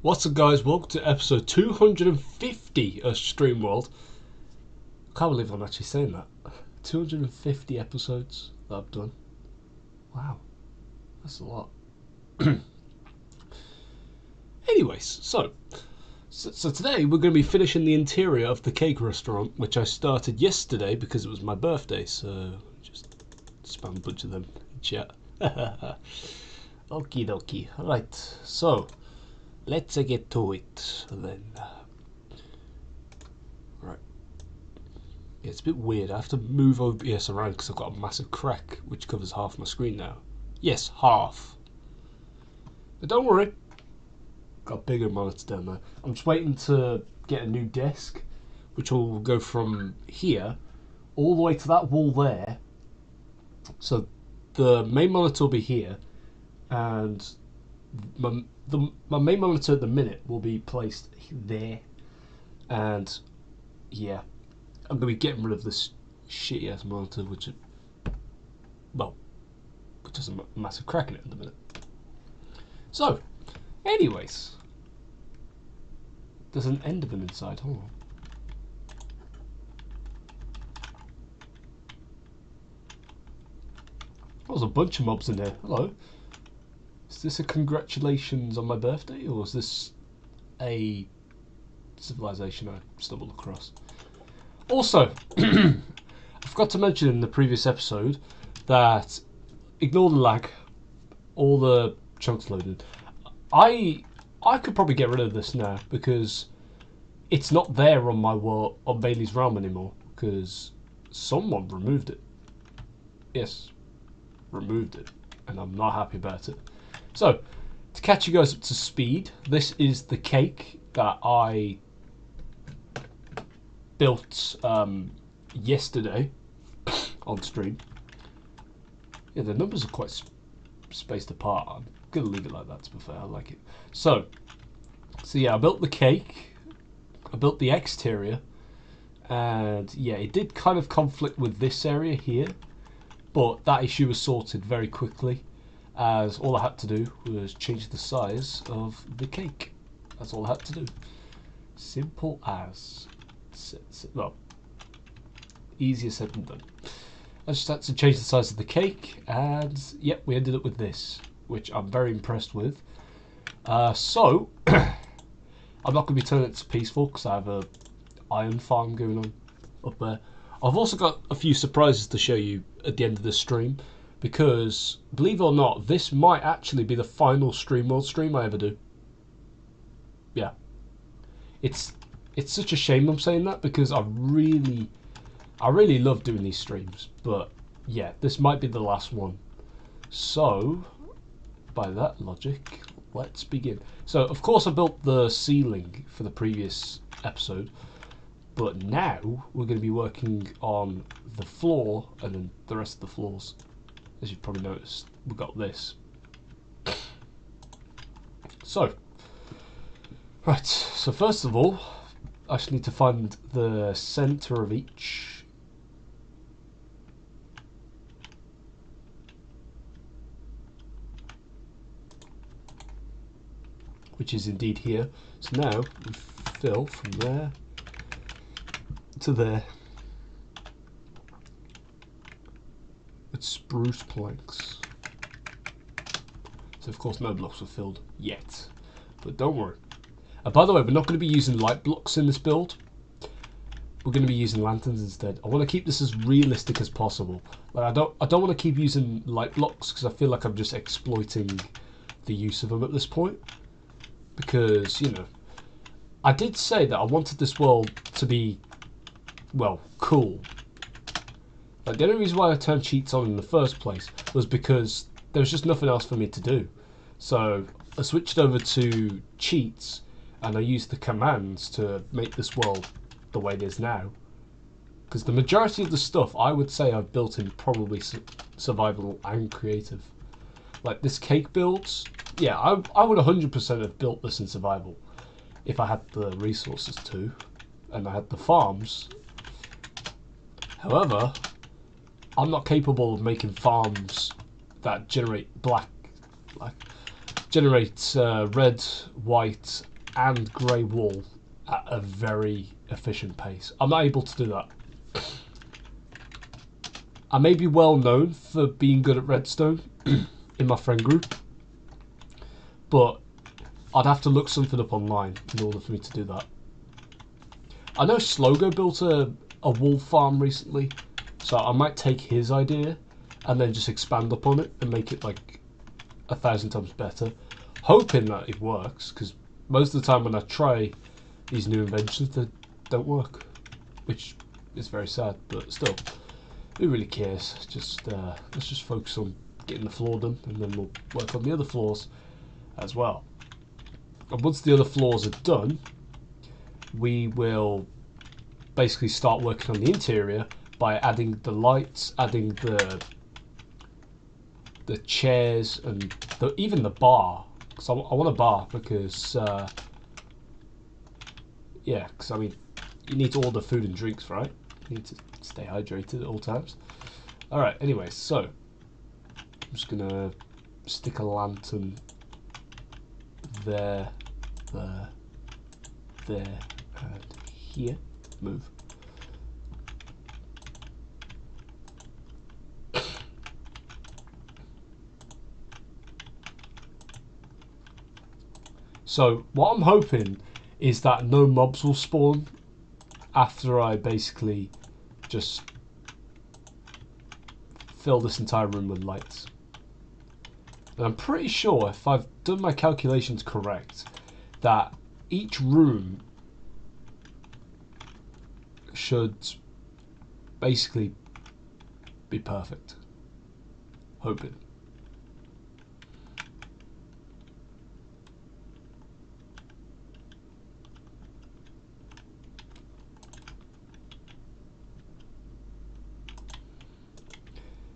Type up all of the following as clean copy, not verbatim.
What's up, guys? Welcome to episode 250 of StreamWorld. Can't believe I'm actually saying that. 250 episodes that I've done. Wow, that's a lot. Anyways, so today we're going to be finishing the interior of the cake restaurant, which I started yesterday because it was my birthday. So just spam a bunch of them in chat. Okie dokie. Right, so let's get to it then. Right. Yeah, it's a bit weird. I have to move OBS around because I've got a massive crack which covers half my screen now. Yes, half. But don't worry. Got a bigger monitor down there. I'm just waiting to get a new desk, which will go from here all the way to that wall there. So the main monitor will be here, and my main monitor at the minute will be placed there. And yeah, I'm going to be getting rid of this shitty ass monitor, which has a massive crack in it at the minute. So, anyways, there's an Enderman inside. Hold on. There's a bunch of mobs in there. Hello. Is this a congratulations on my birthday, or is this a civilization I stumbled across? Also, I forgot to mention in the previous episode that ignore the lag, all the chunks loaded. I could probably get rid of this now because it's not there on my world, on Bailey's Realm anymore, because someone removed it. Yes, removed it, and I'm not happy about it. So, to catch you guys up to speed, this is the cake that I built yesterday on stream. Yeah, the numbers are quite spaced apart. I'm gonna leave it like that, to be fair. I like it. So yeah, I built the cake, I built the exterior, and yeah, it did kind of conflict with this area here, but that issue was sorted very quickly, as all I had to do was change the size of the cake. That's all I had to do. Simple as. Well, easier said than done. I just had to change the size of the cake, and yep, we ended up with this, which I'm very impressed with. So, I'm not going to be turning it to peaceful because I have a iron farm going on up there. I've also got a few surprises to show you at the end of this stream, because believe it or not, this might actually be the final StreamWorld stream I ever do. Yeah, it's such a shame I'm saying that, because I really love doing these streams, but yeah, this might be the last one. So, by that logic, let's begin. So, of course, I built the ceiling for the previous episode, but now we're going to be working on the floor and then the rest of the floors. As you've probably noticed, we've got this. So, right, so first of all, I just need to find the center of each. Which is indeed here. So now we fill from there to there with spruce planks. So of course no blocks were filled yet, but don't worry. By the way, we're not going to be using light blocks in this build. We're going to be using lanterns instead. I want to keep this as realistic as possible. Like, I don't want to keep using light blocks because I feel like I'm just exploiting the use of them at this point. Because, you know, I did say that I wanted this world to be, well, cool. Like, the only reason why I turned cheats on in the first place was because there was just nothing else for me to do. So I switched over to cheats, and I used the commands to make this world the way it is now. Because the majority of the stuff I would say I've built in probably survival and creative. Like this cake builds, yeah, I would 100% have built this in survival if I had the resources to, and I had the farms. However, I'm not capable of making farms that generate red, white, and grey wool at a very efficient pace. I'm not able to do that. I may be well known for being good at redstone in my friend group, but I'd have to look something up online in order for me to do that. I know Slogo built a wool farm recently, so I might take his idea and then just expand upon it and make it like 1,000 times better, hoping that it works, because most of the time when I try these new inventions, they don't work, which is very sad, but still, who really cares? Just let's just focus on getting the floor done, and then we'll work on the other floors as well. And once the other floors are done, we will basically start working on the interior by adding the lights, adding the chairs, and even the bar. Because I want a bar, because yeah, because I mean, you need to order food and drinks, right? You need to stay hydrated at all times. Alright, anyway, so I'm just gonna stick a lantern there, and here. Move. So what I'm hoping is that no mobs will spawn after I basically just fill this entire room with lights. And I'm pretty sure, if I've done my calculations correct, that each room should basically be perfect. Hoping.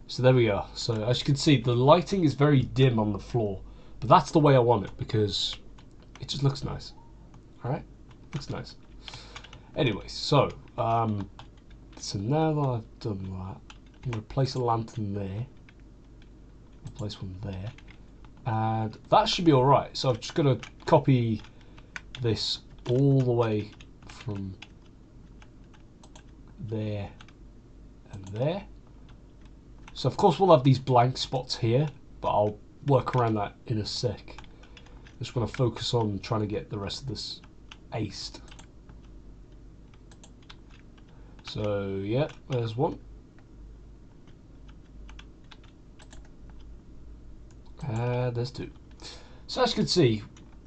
So there we go. So as you can see, the lighting is very dim on the floor, but that's the way I want it because it just looks nice. Alright? Looks nice. Anyway, so so now that I've done that, I'm going to place a lantern there. I'll place one there. And that should be alright. So I'm just going to copy this all the way from there and there. So of course we'll have these blank spots here, but I'll work around that in a sec. Just want to focus on trying to get the rest of this aced. So yeah, there's one. There's two. So as you can see,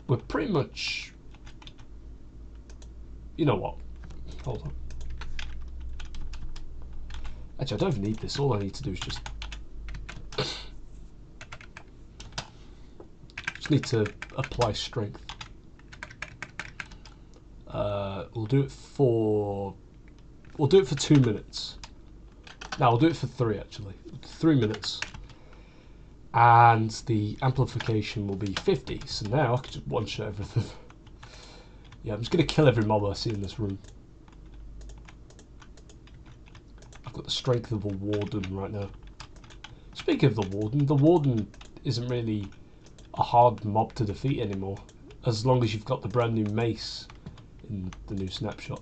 we're pretty much... You know what? Hold on. Actually, I don't even need this. All I need to do is just need to apply strength. We'll do it for 2 minutes. No, we'll do it for 3 actually. 3 minutes. And the amplification will be 50. So now I can just one-shot everything. Yeah, I'm just gonna kill every mob I see in this room. I've got the strength of a warden right now. Speaking of the warden isn't really a hard mob to defeat anymore, as long as you've got the brand new mace in the new snapshot.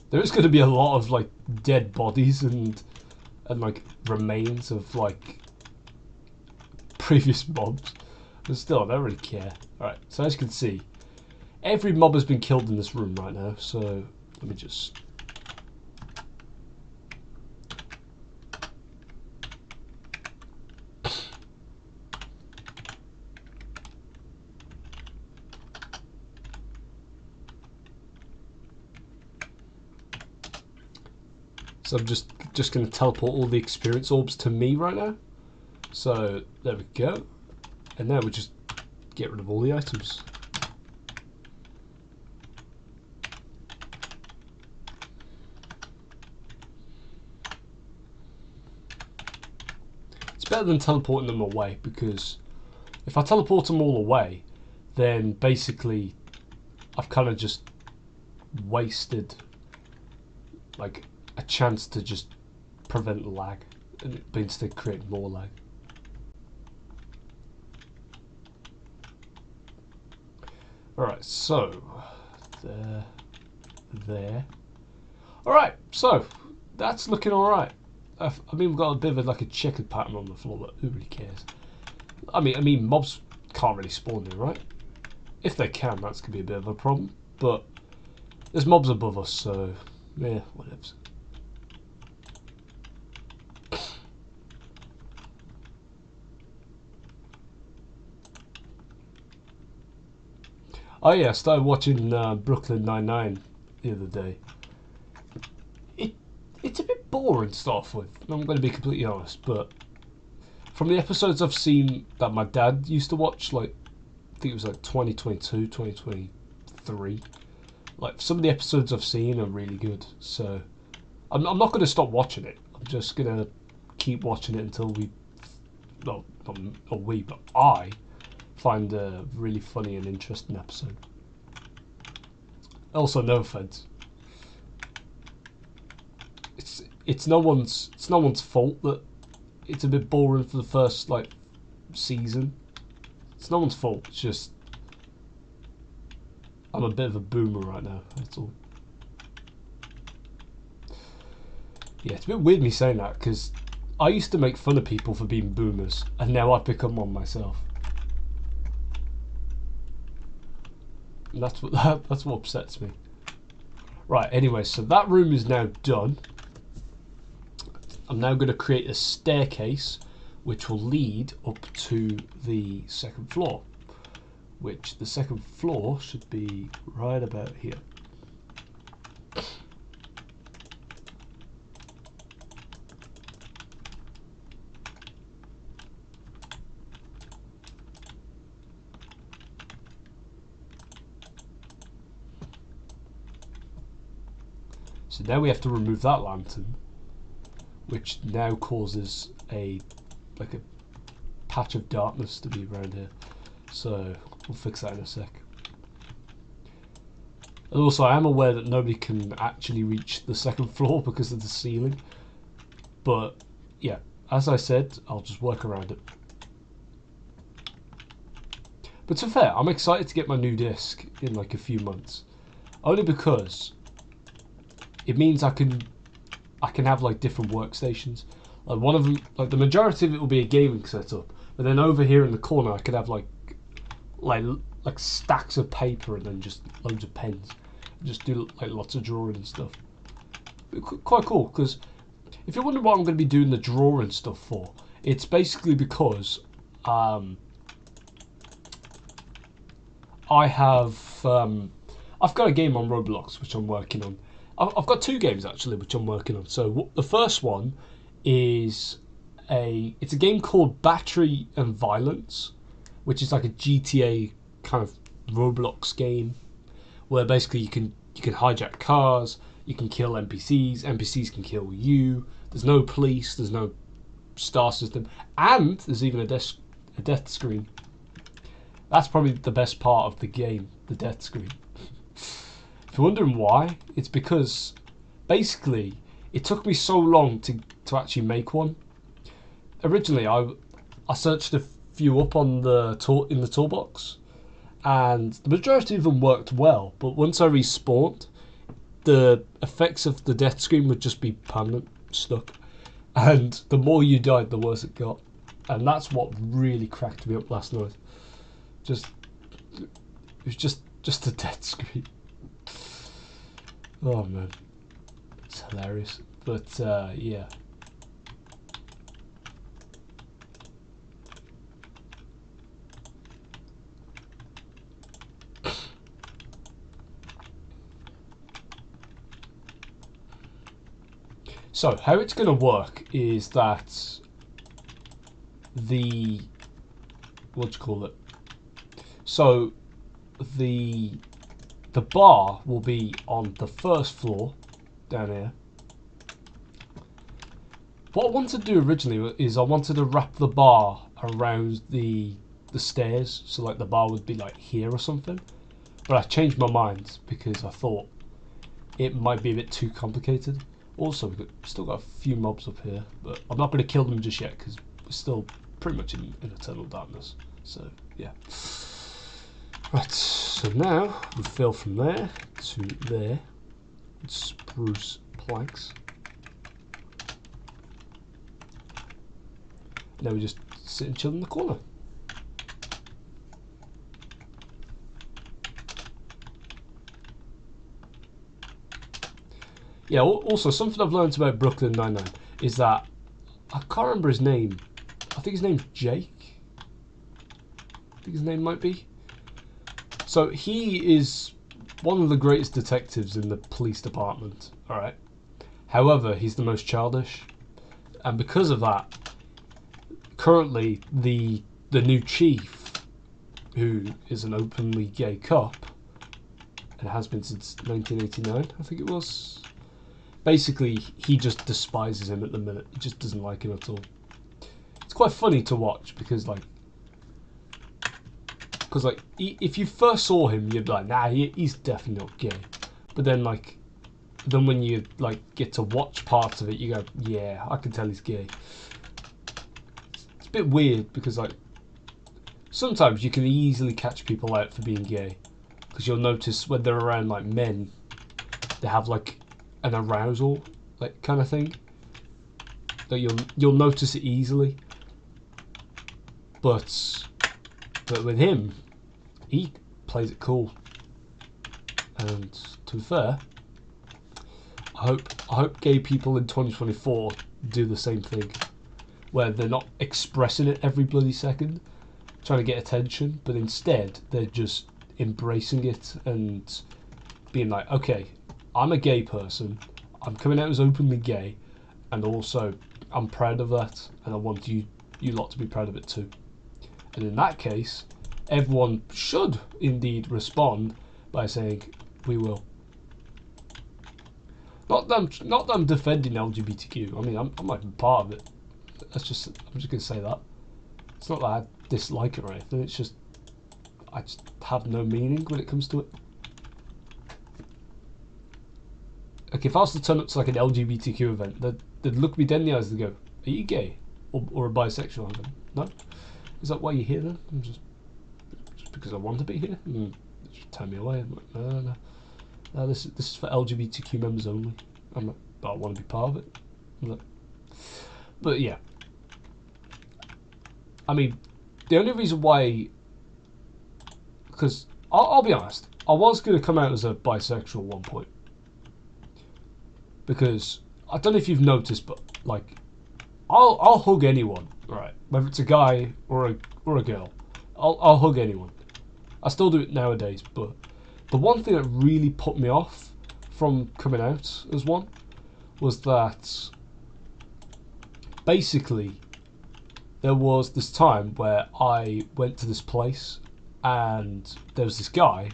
There is going to be a lot of like dead bodies and like remains of like previous mobs, but still I don't really care. Alright, so as you can see, every mob has been killed in this room right now, so let me just... So I'm just going to teleport all the experience orbs to me right now. So there we go. And now we just get rid of all the items. It's better than teleporting them away, because if I teleport them all away, then basically I've kind of just wasted like a chance to just prevent lag, and instead create more lag. Alright, so there. Alright, so that's looking alright. I mean, we've got a bit of like a checkered pattern on the floor, but who really cares? I mean, mobs can't really spawn there, right? If they can, that's gonna be a bit of a problem. But there's mobs above us, so yeah, whatever. Oh yeah, I started watching Brooklyn Nine-Nine the other day. It's a bit boring to start off with, I'm going to be completely honest, but from the episodes I've seen that my dad used to watch, like, I think it was like 2022, 2023, like, some of the episodes I've seen are really good, so I'm not going to stop watching it. I'm just going to keep watching it until I find a really funny and interesting episode. Also, no offense. It's no one's fault that it's a bit boring for the first like season. It's no one's fault. It's just I'm a bit of a boomer right now. That's all. Yeah, it's a bit weird me saying that because I used to make fun of people for being boomers, and now I've become one myself. And that's what upsets me. Right. Anyway, so that room is now done. I'm now going to create a staircase which will lead up to the second floor, which the second floor should be right about here. So now we have to remove that lantern, which now causes a patch of darkness to be around here. So we'll fix that in a sec. And also, I am aware that nobody can actually reach the second floor because of the ceiling. But yeah, as I said, I'll just work around it. But to be fair, I'm excited to get my new disc in like a few months, only because it means I can have like different workstations. Like one of them, like the majority of it will be a gaming setup, but then over here in the corner I could have like stacks of paper and then just loads of pens. Just do like lots of drawing and stuff. Quite cool, because if you're wondering what I'm going to be doing the drawing stuff for, it's basically because I've got a game on Roblox which I'm working on. I've got two games actually which I'm working on. So the first one is it's a game called Battery and Violence, which is like a GTA kind of Roblox game where basically you can hijack cars, you can kill NPCs, NPCs can kill you. There's no police, there's no star system, and there's even a death screen. That's probably the best part of the game, the death screen. If you're wondering why, it's because basically it took me so long to actually make one. Originally, I searched a few up on in the toolbox, and the majority of them worked well. But once I respawned, the effects of the death screen would just be permanent, stuck, and the more you died, the worse it got. And that's what really cracked me up last night. It was just a death screen. Oh man, it's hilarious. But yeah. So how it's going to work is that what do you call it? So the bar will be on the first floor down here. What I wanted to do originally is I wanted to wrap the bar around the stairs, so like the bar would be like here or something. But I changed my mind because I thought it might be a bit too complicated. Also, we've still got a few mobs up here, but I'm not going to kill them just yet because we're still pretty much in eternal darkness. So yeah. Right, so now we fill from there to there with spruce planks. Now we just sit and chill in the corner. Yeah, also something I've learned about Brooklyn Nine-Nine is that I can't remember his name. I think his name's Jake. I think his name might be. So he is one of the greatest detectives in the police department, alright? However, he's the most childish. And because of that, currently the new chief, who is an openly gay cop, and has been since 1989, I think it was, basically he just despises him at the minute. He just doesn't like him at all. It's quite funny to watch because if you first saw him, you'd be like, nah, he's definitely not gay. But then then when you get to watch parts of it, you go, yeah, I can tell he's gay. It's a bit weird because sometimes you can easily catch people out for being gay because you'll notice when they're around men, they have an arousal kind of thing. That you'll notice it easily. But with him, he plays it cool. And to be fair, I hope gay people in 2024 do the same thing, where they're not expressing it every bloody second, trying to get attention, but instead they're just embracing it and being like, okay, I'm a gay person, I'm coming out as openly gay, and also I'm proud of that, and I want you lot to be proud of it too. And in that case, everyone should indeed respond by saying, we will. Not that I'm defending LGBTQ. I mean, I'm not even part of it. I'm just gonna say that. It's not that I dislike it or anything. It's just I just have no meaning when it comes to it. Like if I was to turn up to an LGBTQ event, they'd look me dead in the eyes and go, "Are you gay or a bisexual?" I'm going, no. Is that why you're here then? I'm just because I want to be here? And just turn me away. I'm like, no, this is for LGBTQ members only. I'm like, but I want to be part of it. I'm like, but yeah. I mean, the only reason why, because I'll be honest, I was going to come out as a bisexual at one point. Because I don't know if you've noticed, but I'll hug anyone, right? Whether it's a guy or a girl, I'll hug anyone. I still do it nowadays, but the one thing that really put me off from coming out as one was that basically there was this time where I went to this place and there was this guy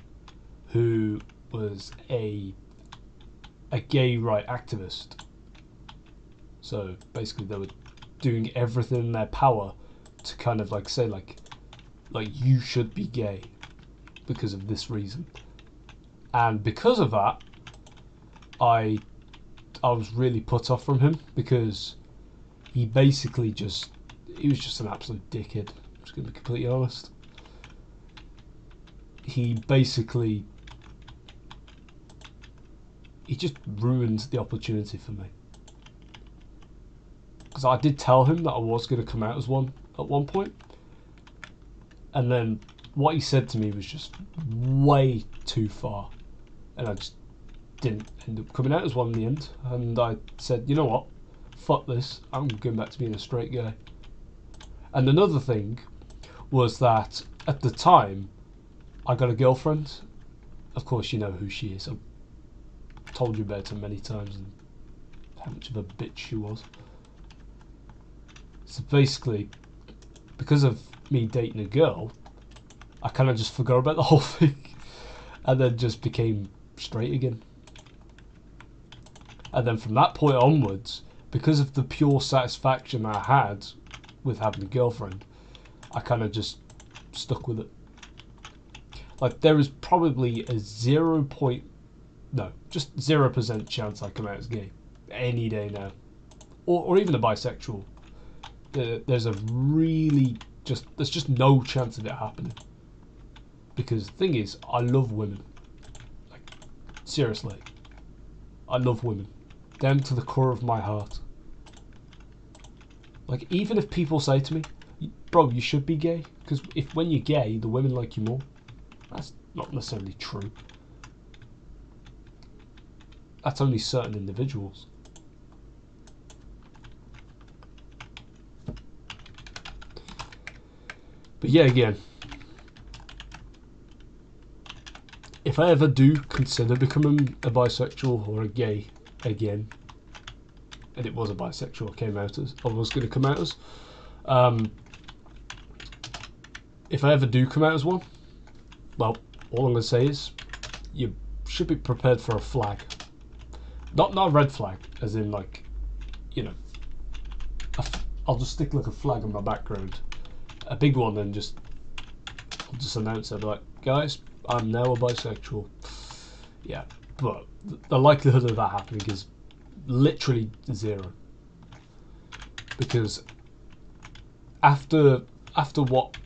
who was a gay right activist. So basically they were doing everything in their power to kind of say you should be gay because of this reason. And because of that, I was really put off from him because he basically he was just an absolute dickhead. I'm just going to be completely honest. He just ruined the opportunity for me. Because I did tell him that I was going to come out as one at one point. And then what he said to me was just way too far. And I just didn't end up coming out as one in the end. And I said, you know what? Fuck this. I'm going back to being a straight guy. And another thing was that at the time, I got a girlfriend. Of course, you know who she is. I've told you about her many times and how much of a bitch she was. So basically, because of me dating a girl, I kind of just forgot about the whole thing and then just became straight again. And then from that point onwards, because of the pure satisfaction I had with having a girlfriend, I kind of just stuck with it. There is probably a 0% chance I come out as gay any day now, or even a bisexual. There's just no chance of it happening. Because the thing is, I love women. Like, seriously, I love women, down to the core of my heart. Like, even if people say to me, bro, you should be gay, because when you're gay, the women like you more. That's not necessarily true. That's only certain individuals. But yeah, again, if I ever do consider becoming a bisexual or a gay again, and it was a bisexual I came out as, I was going to come out as, if I ever do come out as one, well, all I'm going to say is, you should be prepared for a flag. Not a red flag, as in like, you know, I'll just stick like a flag on my background, a big one, and I'll just announce it, like, guys, I'm now a bisexual. Yeah, but the likelihood of that happening is literally zero. Because after what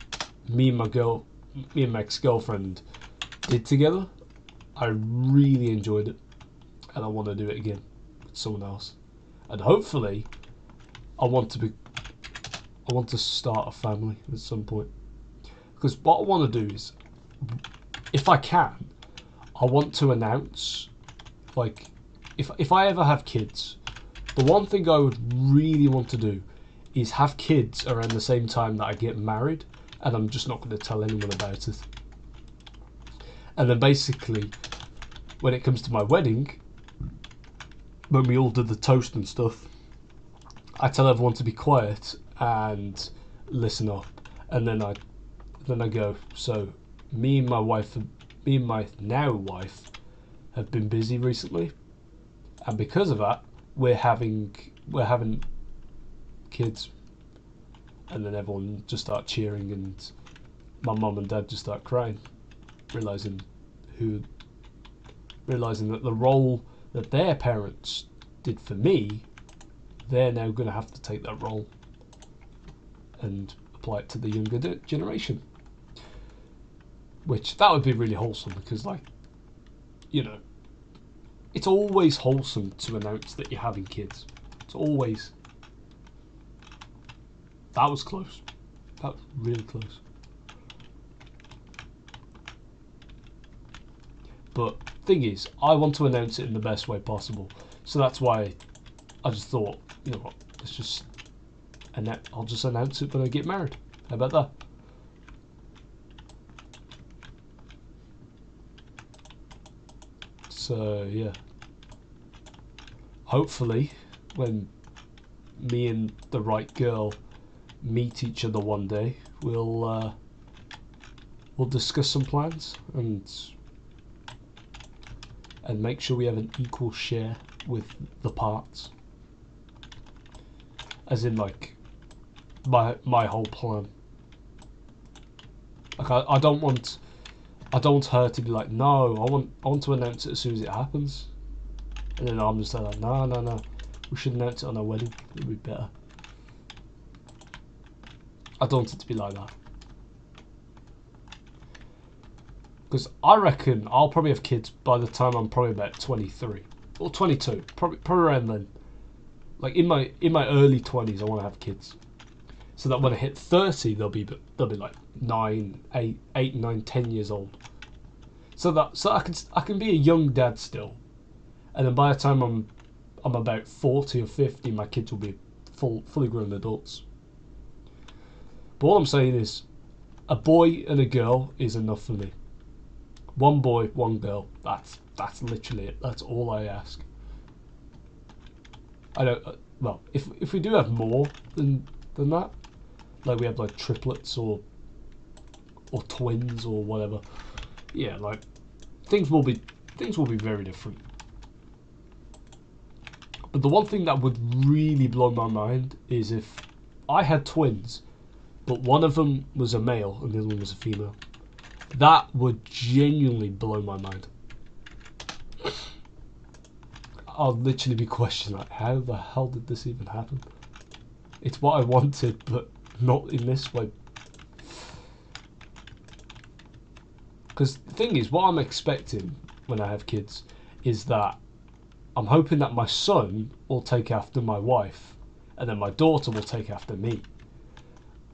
me and my ex-girlfriend did together, I really enjoyed it, and I want to do it again with someone else. And hopefully, I want to start a family at some point. Because what I want to do is, if I can, I want to announce, like, if I ever have kids, the one thing I would really want to do is have kids around the same time that I get married, and I'm just not going to tell anyone about it. And then basically, when it comes to my wedding, when we all did the toast and stuff, I tell everyone to be quiet and listen up, and then I go, so me and my now wife have been busy recently, and because of that, we're having kids. And then everyone just start cheering, and my mum and dad just start crying, realizing that the role that their parents did for me, they're now going to have to take that role and apply it to the younger generation. Which, that would be really wholesome, because, like, you know, it's always wholesome to announce that you're having kids. It's always. That was close. That was really close. But thing is, I want to announce it in the best way possible. So that's why I just thought, you know what, I'll just announce it when I get married. How about that? So yeah, hopefully when me and the right girl meet each other one day, we'll discuss some plans and make sure we have an equal share with the parts, as in, like, my whole plan. Like, I don't want her to be like, no, I want to announce it as soon as it happens, and then I'm just like, no, we should announce it on our wedding, it'd be better. I don't want it to be like that. Because I reckon I'll probably have kids by the time I'm probably about 23 or 22, probably around then. Like, in my early 20s, I want to have kids, so that when I hit 30, they'll be like 8, 9, 10 years old. So I can be a young dad still, and then by the time I'm about 40 or 50, my kids will be fully grown adults. But all I'm saying is, a boy and a girl is enough for me. One boy, one girl. That's literally it. That's all I ask. I don't. Well, if we do have more than that, like we have like triplets or twins or whatever, yeah, like things will be very different. But the one thing that would really blow my mind is if I had twins, but one of them was a male and the other one was a female. That would genuinely blow my mind. I'll literally be questioning, like, how the hell did this even happen? It's what I wanted, but not in this way. Because the thing is, what I'm expecting when I have kids is that I'm hoping that my son will take after my wife, and then my daughter will take after me.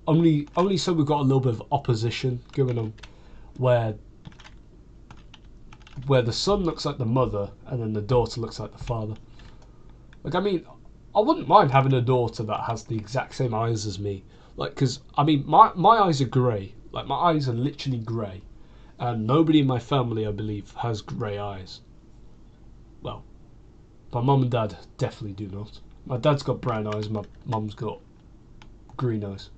Only so we've got a little bit of opposition going on, where the son looks like the mother, and then the daughter looks like the father. Like, I mean, I wouldn't mind having a daughter that has the exact same eyes as me. Like, because, I mean, my eyes are grey. Like, my eyes are literally grey. And nobody in my family, I believe, has grey eyes. Well, my mum and dad definitely do not. My dad's got brown eyes, my mum's got green eyes.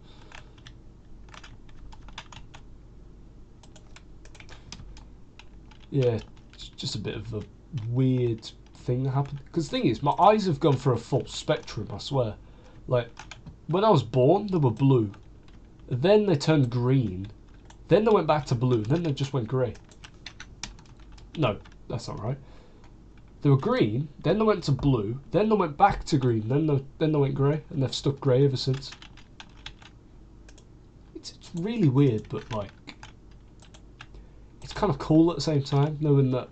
Yeah, it's just a bit of a weird thing that happened. Because the thing is, my eyes have gone for a full spectrum, I swear. Like, when I was born, they were blue. Then they turned green. Then they went back to blue. Then they just went grey. No, that's not right. They were green, then they went to blue, then they went back to green, then they went grey, and they've stuck grey ever since. It's really weird, but like, it's kind of cool at the same time, knowing that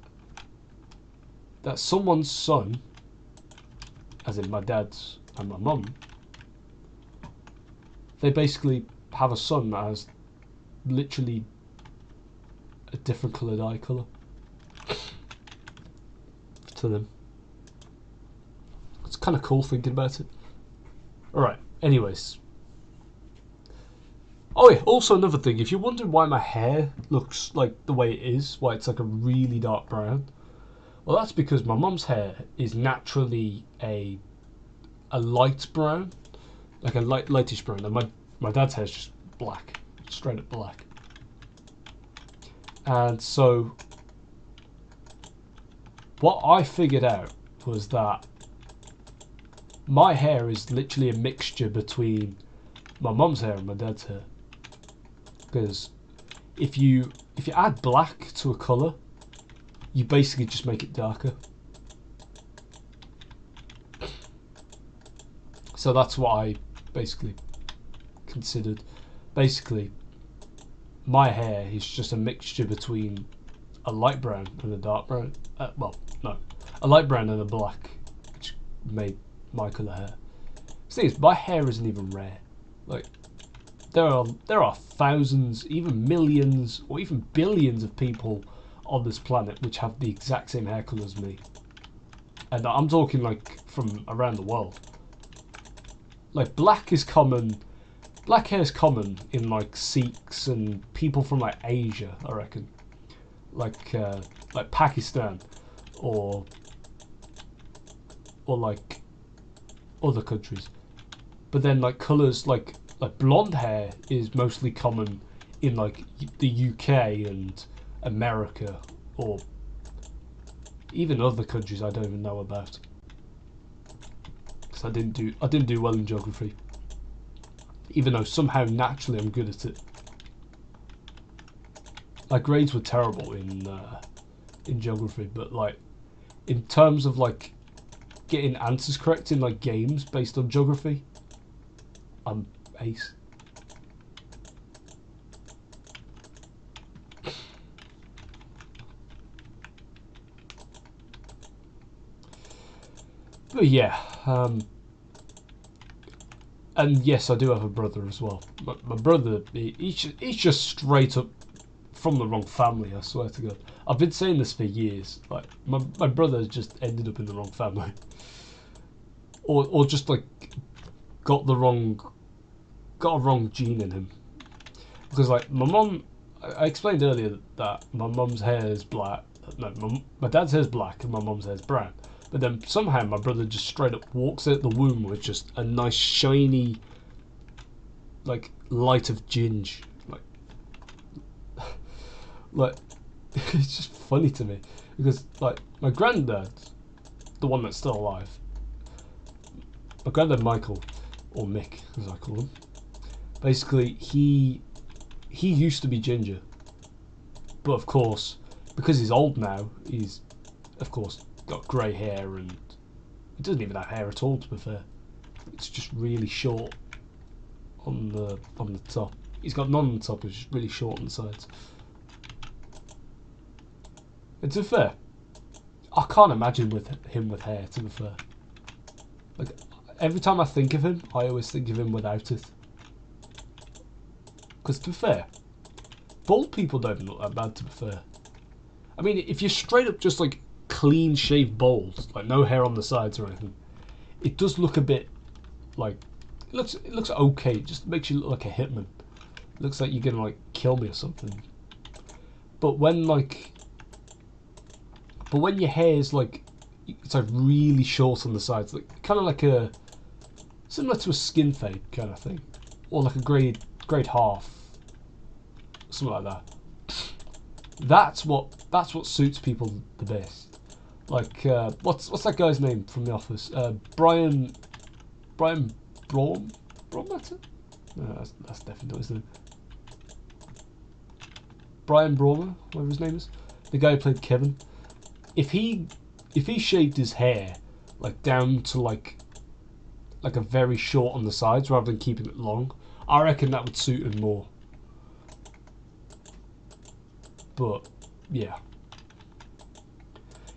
someone's son, as in my dad's and my mum, they basically have a son that has literally a different coloured eye colour to them. It's kind of cool thinking about it. Alright, anyways. Oh yeah, also another thing, if you're wondering why my hair looks like the way it is, why it's like a really dark brown, well, that's because my mum's hair is naturally a light brown, like a lightish brown, and my dad's hair is just black, straight up black. And so what I figured out was that my hair is literally a mixture between my mum's hair and my dad's hair. Because if you add black to a colour, you basically just make it darker. So that's what I basically considered. Basically, my hair is just a mixture between a light brown and a dark brown. Well, no, a light brown and a black, which made my colour hair. The thing is, my hair isn't even rare. Like, there are thousands, even millions, or even billions of people on this planet which have the exact same hair colour as me. And I'm talking like from around the world. Like, black is common. Black hair is common in like Sikhs and people from like Asia, I reckon. Like Pakistan, or like other countries. But then like colours like blonde hair is mostly common in like the UK and America, or even other countries I don't even know about. Because I didn't do well in geography, even though somehow naturally I'm good at it. My grades were terrible in geography, but like in terms of like getting answers correct in like games based on geography, I'm ace. But yeah, and yes, I do have a brother as well. My brother, he's just straight up from the wrong family, I swear to God. I've been saying this for years. Like, my brother just ended up in the wrong family. Or just like got a wrong gene in him. Because like my mum, I explained earlier that my mum's hair is black. No, my dad's hair is black and my mum's hair is brown. But then somehow my brother just straight up walks out the womb with just a nice shiny, like, light of ginge. Like, it's just funny to me. Because, like, my granddad, the one that's still alive, my granddad Michael, or Mick as I call him, basically he used to be ginger. But of course, because he's old now, he's, of course, got grey hair, and he doesn't even have hair at all, to be fair. It's just really short on the top. He's got none on the top, it's just really short on the sides. And to be fair, I can't imagine with him with hair, to be fair. Like, every time I think of him, I always think of him without it. Because to be fair, bald people don't even look that bad, to be fair. I mean, if you're straight up just like clean shaved bald, like no hair on the sides or anything, it does look a bit like, it looks okay. It just makes you look like a hitman. It looks like you're gonna like kill me or something. But when your hair is like, it's like really short on the sides, like kind of like a, similar to a skin fade kind of thing, or like a grade half, something like that. That's what suits people the best. Like what's that guy's name from The Office? Brian Braun? That's it? No, that's definitely not his name. Brian Braumer, whatever his name is, the guy who played Kevin. If he shaved his hair like down to like a very short on the sides rather than keeping it long, I reckon that would suit him more. But yeah,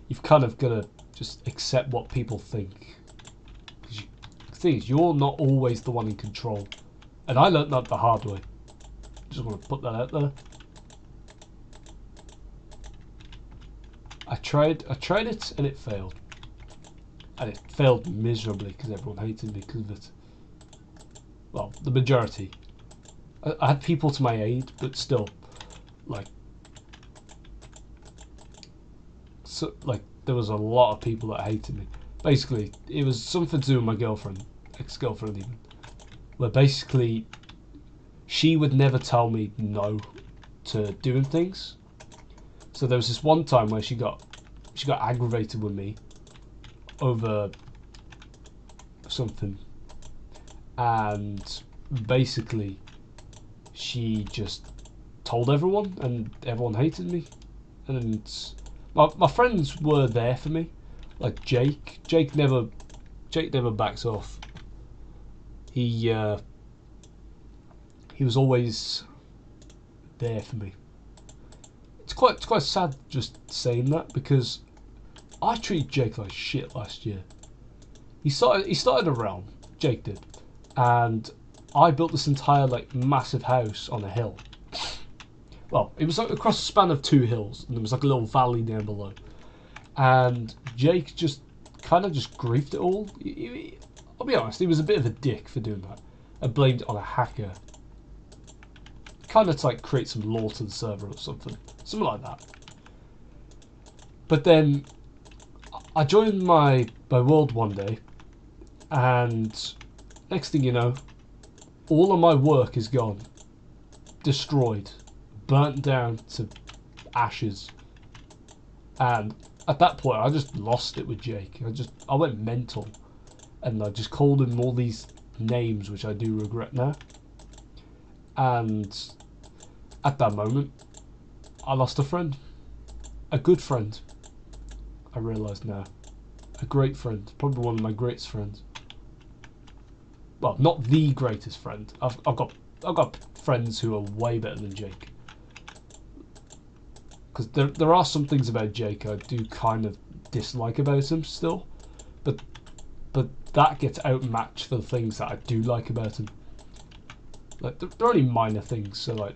you've kind of got to just accept what people think. The thing is, you're not always the one in control, and I learnt that the hard way. Just want to put that out there. I tried it and it failed, and it failed miserably because everyone hated me because of it. Well, the majority. I had people to my aid, but still, like. So, like, there was a lot of people that hated me. Basically, it was something to do with my girlfriend, ex-girlfriend even, where basically she would never tell me no to doing things. So there was this one time where she got aggravated with me over something, and basically she just told everyone, and everyone hated me, and my friends were there for me, like Jake. Jake never backs off. He was always there for me. It's quite sad just saying that, because I treated Jake like shit last year. He started a realm, Jake did, and I built this entire like massive house on a hill. Well, it was like across a span of 2 hills, and there was like a little valley down below. And Jake just kind of just griefed it all. I'll be honest, he was a bit of a dick for doing that. I blamed it on a hacker. Kind of to like create some lore to the server or something like that. But then I joined my world one day, and next thing you know, all of my work is gone, destroyed, burnt down to ashes. And at that point, I just lost it with Jake. I went mental, and I just called him all these names which I do regret now. And at that moment, I lost a friend, a good friend. I realise now, a great friend, probably one of my greatest friends. Well, not the greatest friend. I've got friends who are way better than Jake. Because there are some things about Jake I do kind of dislike about him still, but that gets outmatched for the things that I do like about him. Like they're only minor things, so like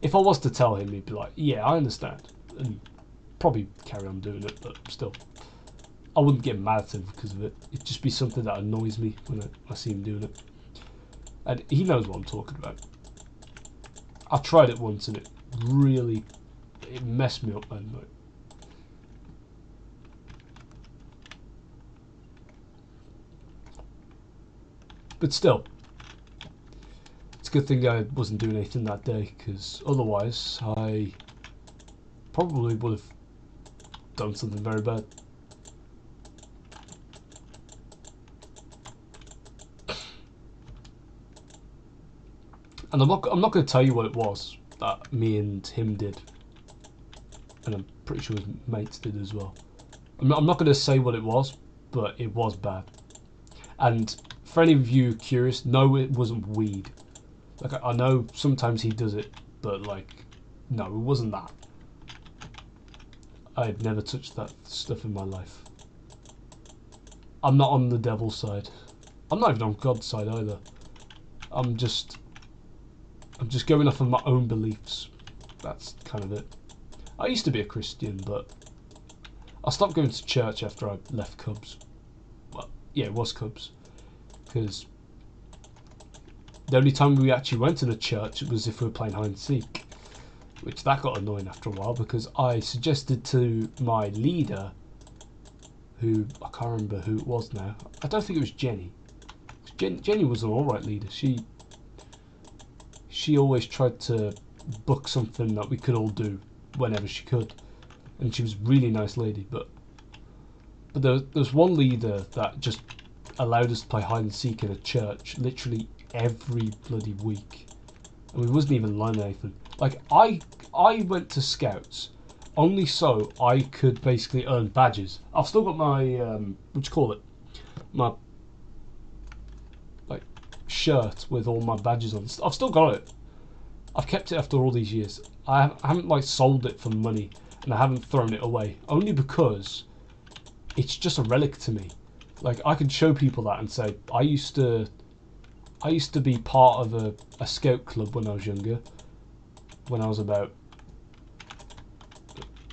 if I was to tell him, he'd be like, "Yeah, I understand," and probably carry on doing it. But still, I wouldn't get mad at him because of it. It'd just be something that annoys me when I see him doing it, and he knows what I'm talking about. I tried it once and it messed me up, man. Like, but still, it's a good thing I wasn't doing anything that day, because otherwise I probably would have done something very bad. And I'm not going to tell you what it was that me and him did, and I'm pretty sure his mates did as well. I'm not going to say what it was, but it was bad. And for any of you curious, no, it wasn't weed. Like, I know sometimes he does it, but like, no, it wasn't that. I've never touched that stuff in my life. I'm not on the devil's side. I'm not even on God's side either. I'm just going off of my own beliefs. That's kind of it. I used to be a Christian, but I stopped going to church after I left Cubs. Well, yeah, it was Cubs. Because the only time we actually went to the church was if we were playing hide and seek. Which that got annoying after a while, because I suggested to my leader, who I can't remember who it was now. I don't think it was Jenny. Jenny was an alright leader. She always tried to book something that we could all do whenever she could, and she was a really nice lady. But there was one leader that just allowed us to play hide and seek in a church literally every bloody week, and we wasn't even learning anything. Like I went to Scouts only so I could basically earn badges. I've still got my what do you call it? My like shirt with all my badges on. I've still got it. I've kept it after all these years. I haven't like sold it for money, and I haven't thrown it away only because it's just a relic to me. Like I can show people that and say I used to be part of a scout club when I was younger. When I was about,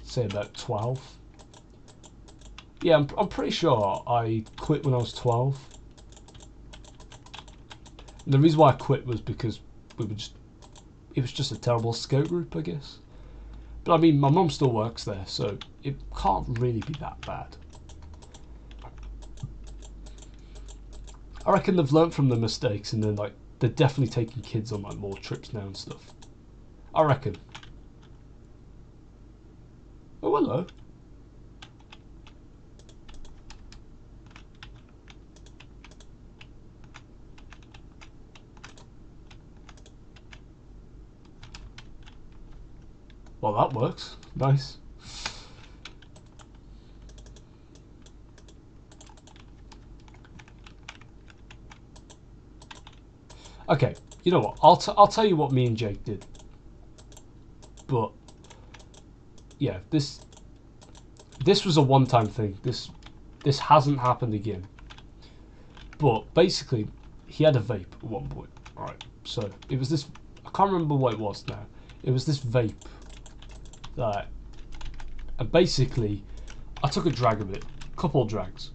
say, about 12. Yeah, I'm pretty sure I quit when I was 12. And the reason why I quit was because it was just a terrible scout group, I guess. But I mean, my mum still works there, so it can't really be that bad. I reckon they've learnt from the mistakes, and then like they're definitely taking kids on like more trips now and stuff. I reckon. Oh, hello. Well, that works. Nice. Okay, you know what? I'll tell you what me and Jake did. But yeah, this was a one-time thing. This hasn't happened again. But basically, he had a vape at one point. Right. So it was this. I can't remember what it was now. It was this vape that, and basically, I took a drag of it, couple of drags,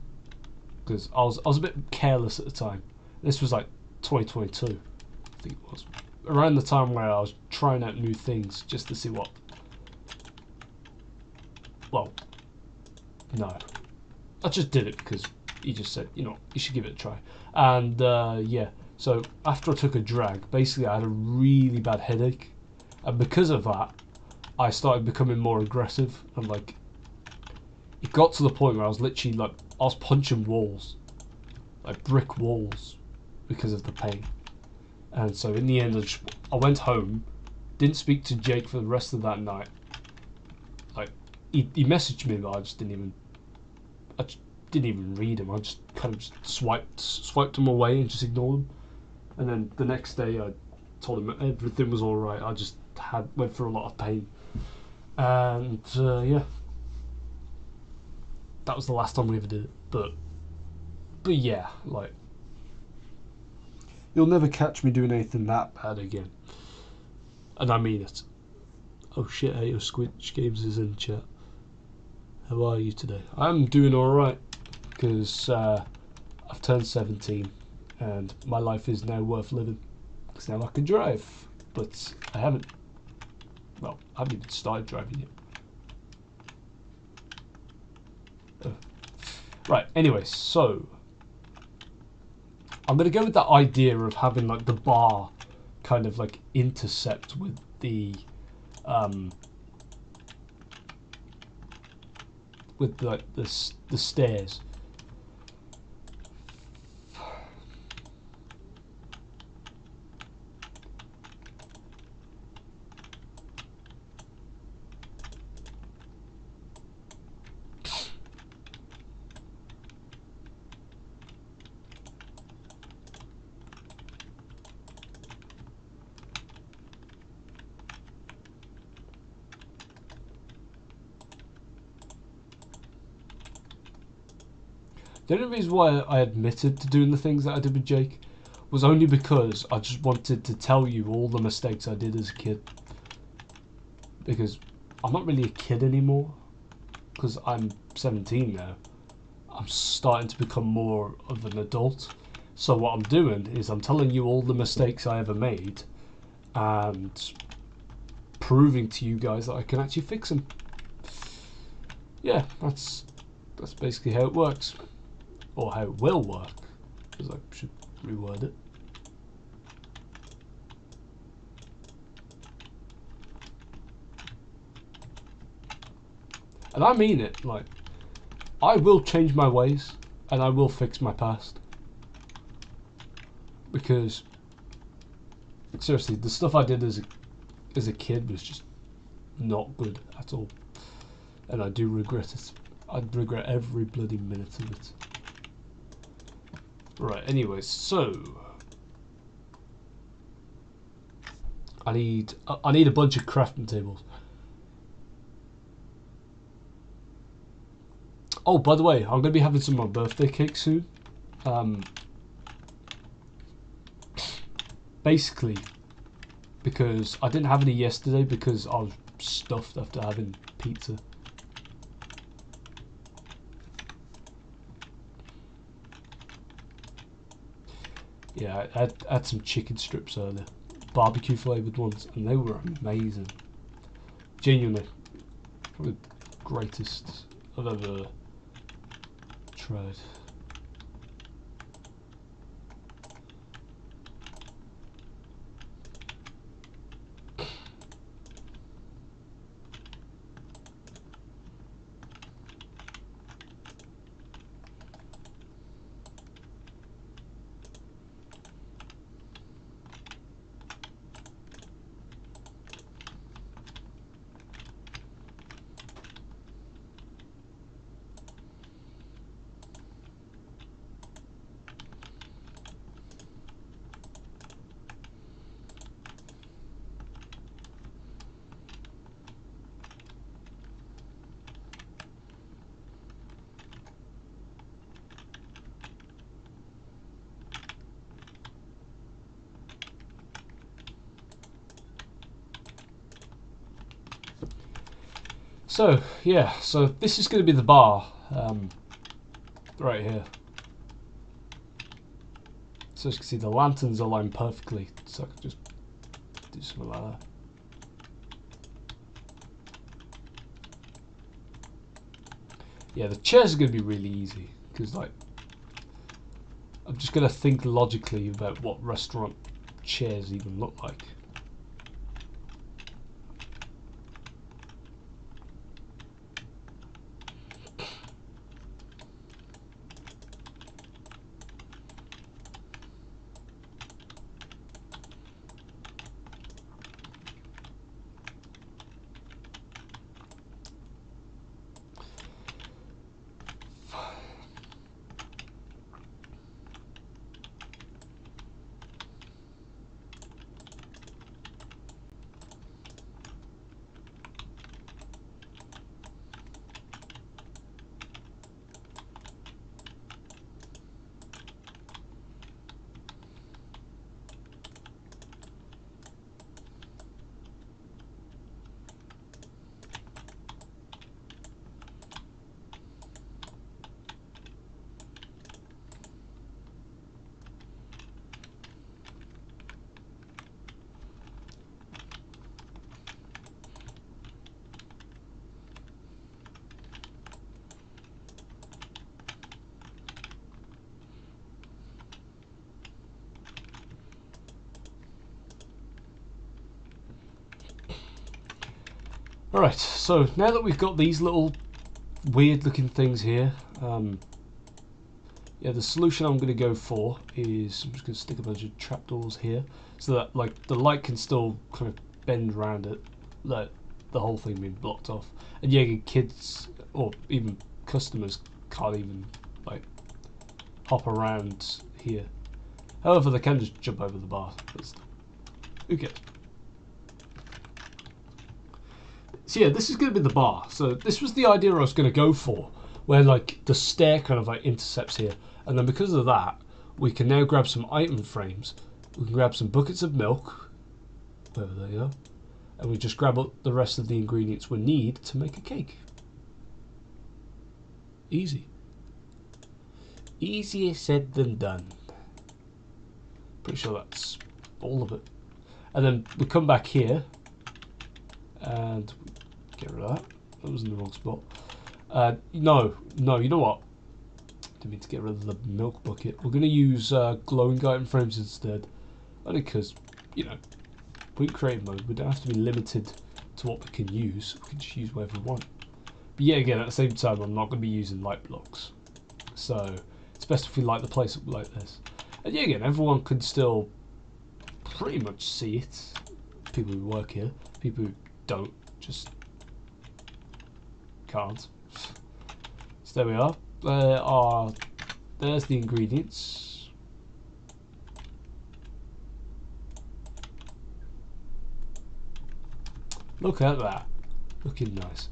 because I was a bit careless at the time. This was like 2022, I think it was, around the time where I was trying out new things just to see what. Well, no, I just did it because he just said, you know, you should give it a try. And yeah, so after I took a drag, basically I had a really bad headache, and because of that, I started becoming more aggressive, and like it got to the point where I was literally like I was punching walls, like brick walls, because of the pain. And so in the end, I went home, didn't speak to Jake for the rest of that night. Like he messaged me, but I just didn't even read him. I just kind of just swiped him away and just ignored him. And then the next day, I told him everything was all right. I just went through a lot of pain, and yeah, that was the last time we ever did it. But yeah, like you'll never catch me doing anything that bad again, and I mean it. Oh shit, Ayo Squitch Games is in chat. How are you today? I'm doing alright, because I've turned 17 and my life is now worth living, because now I can drive, but I haven't even started driving yet. Right, anyway, so I'm going to go with that idea of having like the bar kind of like intercept with the the stairs. The only reason why I admitted to doing the things that I did with Jake was only because I just wanted to tell you all the mistakes I did as a kid. Because I'm not really a kid anymore, because I'm 17 now. I'm starting to become more of an adult. So what I'm doing is I'm telling you all the mistakes I ever made and proving to you guys that I can actually fix them. Yeah, that's basically how it works. Or how it will work, because I should reword it. And I mean it, like, I will change my ways and I will fix my past. Because seriously, the stuff I did as a kid was just not good at all. And I do regret it. I regret every bloody minute of it. Right, anyway, so I need a bunch of crafting tables. Oh, by the way, I'm going to be having some of my birthday cake soon. Basically, because I didn't have any yesterday because I was stuffed after having pizza. Yeah, I had some chicken strips earlier, barbecue flavoured ones, and they were amazing. Genuinely, probably the greatest I've ever tried. So yeah, so this is going to be the bar, right here. So as you can see, the lanterns align perfectly, so I can just do something like that. Yeah, the chairs are going to be really easy, because like, I'm just going to think logically about what restaurant chairs even look like. Alright, so now that we've got these little weird looking things here, yeah, the solution I'm going to go for is I'm just going to stick a bunch of trapdoors here so that like the light can still kind of bend around it, like the whole thing being blocked off. And yeah, kids or even customers can't even like hop around here. However, they can just jump over the bar. Who cares? So yeah, this is going to be the bar. So this was the idea I was going to go for, where like the stair kind of like intercepts here, and then because of that, we can now grab some item frames. We can grab some buckets of milk, wherever they are, and we just grab up the rest of the ingredients we need to make a cake. Easy. Easier said than done. Pretty sure that's all of it. And then we come back here and get rid of that. That was in the wrong spot. No, you know what? Didn't mean to get rid of the milk bucket. We're going to use glowing item frames instead. Only because, you know, we're in creative mode. We don't have to be limited to what we can use. We can just use whatever we want. But yeah, again, at the same time, I'm not going to be using light blocks. So it's best if we light the place up like this. And yeah, again, everyone can still pretty much see it. People who work here. People who don't just can't. So there we are. There's the ingredients. Look at that. Looking nice.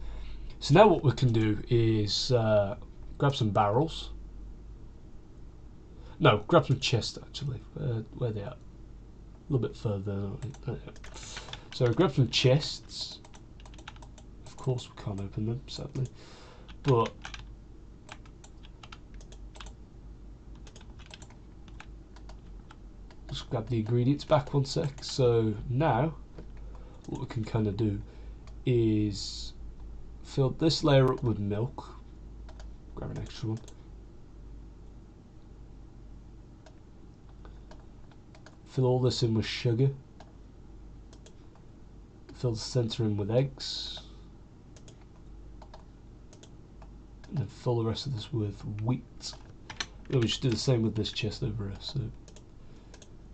So now what we can do is grab some barrels. No, grab some chests actually. Where they are? A little bit further. So grab some chests. Of course we can't open them, sadly. But just grab the ingredients back one sec. So now what we can kind of do is fill this layer up with milk. Grab an extra one. Fill all this in with sugar. Fill the center in with eggs. And then fill the rest of this with wheat. Then we should do the same with this chest over here. So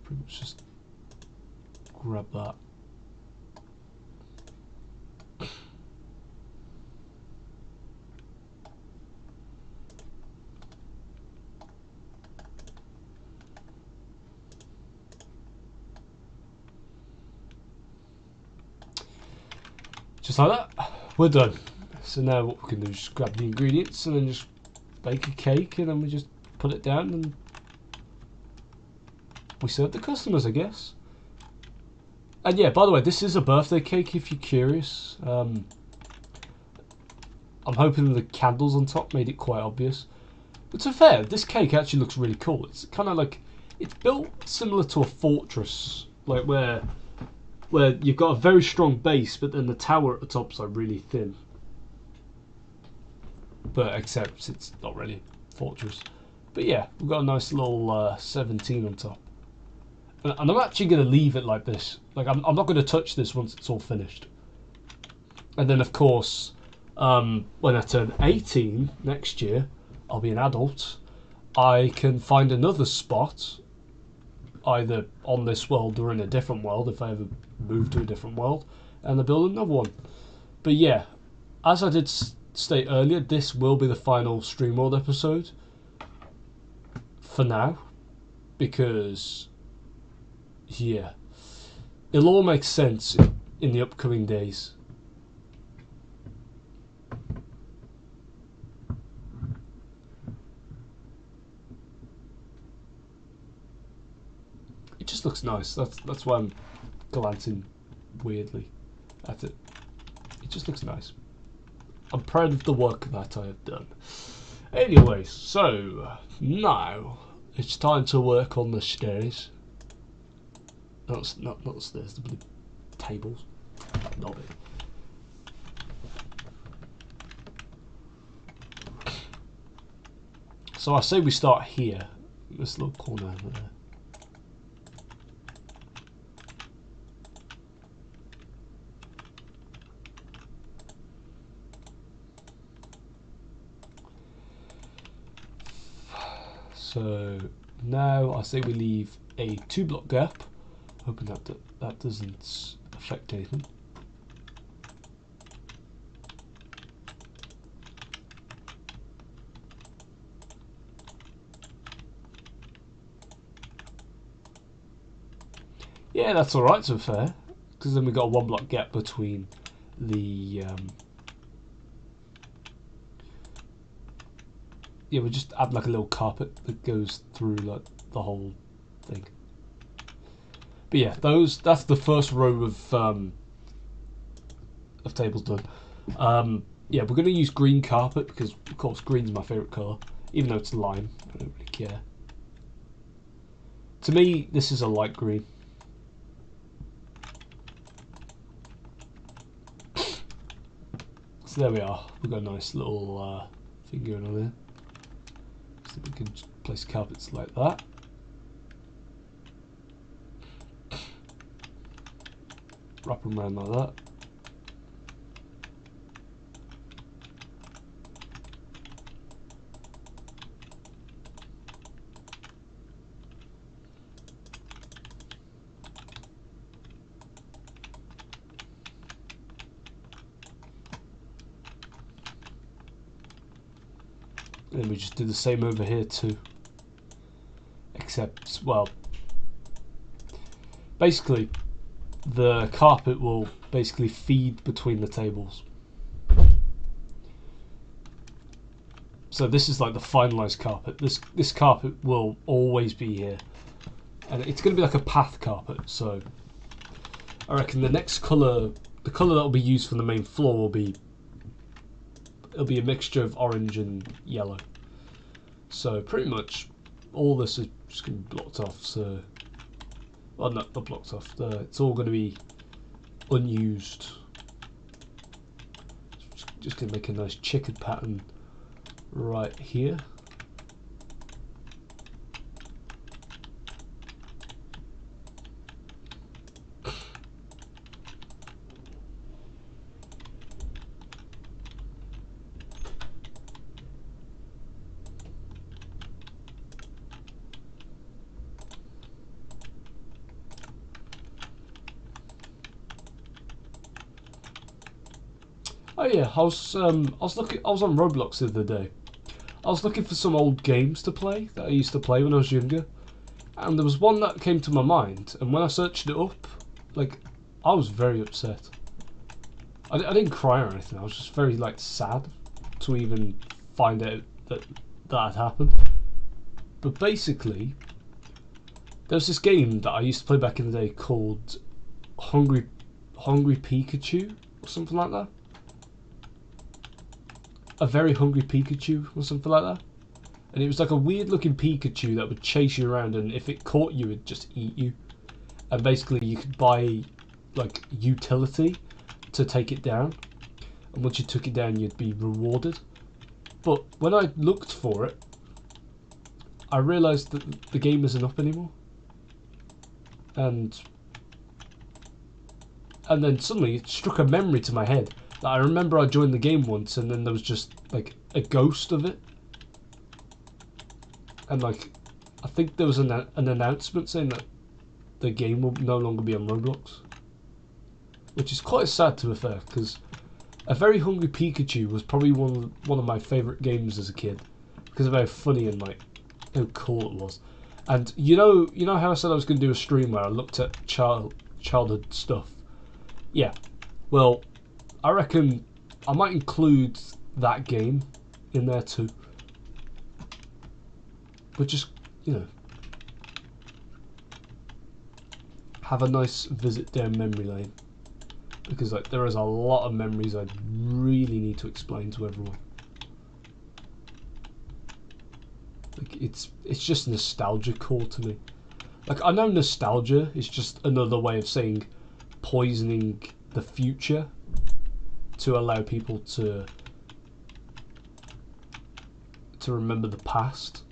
pretty much just grab that. Just like that, we're done. So now what we can do is just grab the ingredients and then just bake a cake, and then we just put it down and we serve the customers, I guess. And yeah, by the way, this is a birthday cake if you're curious. I'm hoping the candles on top made it quite obvious. But to be fair, this cake actually looks really cool. It's kind of like, it's built similar to a fortress, like where you've got a very strong base, but then the tower at the top's like really thin. But except it's not really a fortress. But yeah, we've got a nice little 17 on top. And I'm actually going to leave it like this. Like I'm not going to touch this once it's all finished. And then of course, when I turn 18 next year, I'll be an adult. I can find another spot, either on this world or in a different world if I ever move to a different world, and I build another one. But yeah, as I did state earlier, this will be the final StreamWorld episode for now, because yeah, it'll all make sense in the upcoming days. It just looks nice. That's why I'm glancing weirdly at it. It just looks nice. I'm proud of the work that I have done. Anyway, so now it's time to work on the stairs. Not the stairs, the tables. Not it. So I say we start here, this little corner over there. So now I say we leave a 2-block gap, hoping that doesn't affect anything. Yeah, that's alright to be fair, because then we've got a 1-block gap between the yeah, we just add like a little carpet that goes through like the whole thing. But yeah, that's the first row of tables done. Yeah, we're going to use green carpet because, of course, green's my favourite colour. Even though it's lime, I don't really care. To me, this is a light green. So there we are. We've got a nice little thing going on there. So we can just place carpets like that. Wrap them around like that. And then we just do the same over here too. Except, well, basically the carpet will basically feed between the tables. So this is like the finalized carpet. This carpet will always be here. And it's going to be like a path carpet, so I reckon the next colour, the colour that will be used for the main floor will be, it'll be a mixture of orange and yellow. So pretty much all this is just going to be blocked off, so, well not blocked off, it's all going to be unused. Just going to make a nice checkered pattern right here. Oh yeah, I was on Roblox the other day. I was looking for some old games to play that I used to play when I was younger, and there was one that came to my mind. And when I searched it up, like, I was very upset. I didn't cry or anything. I was just very like sad to even find out that had happened. But basically, there's this game that I used to play back in the day called Hungry Pikachu or something like that. A Very Hungry Pikachu or something like that. And it was like a weird looking Pikachu that would chase you around, and if it caught you, it'd just eat you. And basically you could buy like utility to take it down, and once you took it down you'd be rewarded. But when I looked for it, I realised that the game isn't up anymore. And then suddenly it struck a memory to my head. I remember I joined the game once, and then there was just like a ghost of it, and like I think there was an announcement saying that the game will no longer be on Roblox, which is quite sad to be fair, because A Very Hungry Pikachu was probably one of my favourite games as a kid because of how funny and like how cool it was. And you know how I said I was going to do a stream where I looked at childhood stuff. Yeah, well, I reckon I might include that game in there too. But just, have a nice visit down memory lane. Because like there is a lot of memories I really need to explain to everyone. Like it's just nostalgia core to me. Like I know nostalgia is just another way of saying poisoning the future to allow people to remember the past.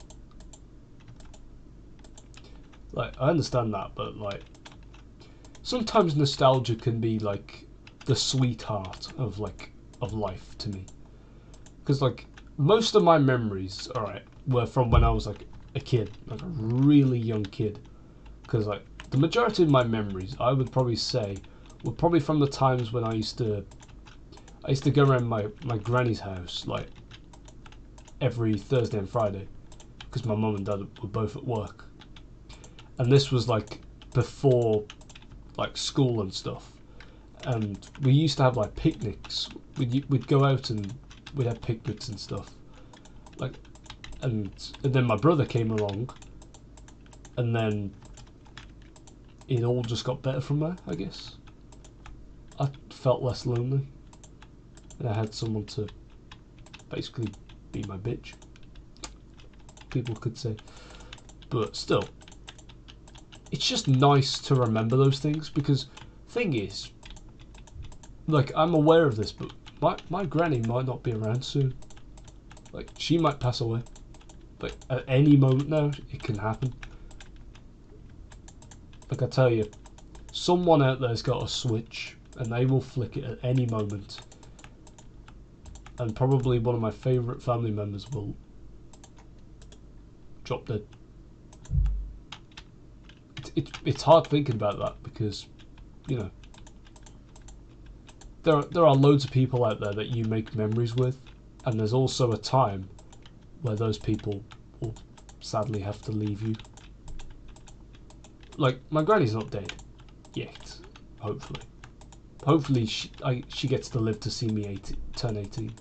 Like I understand that, but like sometimes nostalgia can be like the sweetheart of life to me. Because like most of my memories, alright, were from when I was like a kid, like a really young kid. Because like the majority of my memories, I would probably say, were probably from the times when I used to go around my granny's house like every Thursday and Friday, because my mum and dad were both at work, and this was like before like school and stuff, and we used to have like picnics. We'd go out and we'd have picnics and stuff, like, And then my brother came along, and then it all just got better from there, I guess. I felt less lonely, and I had someone to basically be my bitch, people could say. But still, it's just nice to remember those things, because thing is, like, I'm aware of this, but my granny might not be around soon. Like, she might pass away. Like, at any moment now, it can happen. Like I tell you, someone out there's got a switch, and they will flick it at any moment. And probably one of my favourite family members will drop dead. It's hard thinking about that, because, you know, there are loads of people out there that you make memories with, and there's also a time where those people will sadly have to leave you. Like, my granny's not dead yet, hopefully. Hopefully she gets to live to see me turn 18.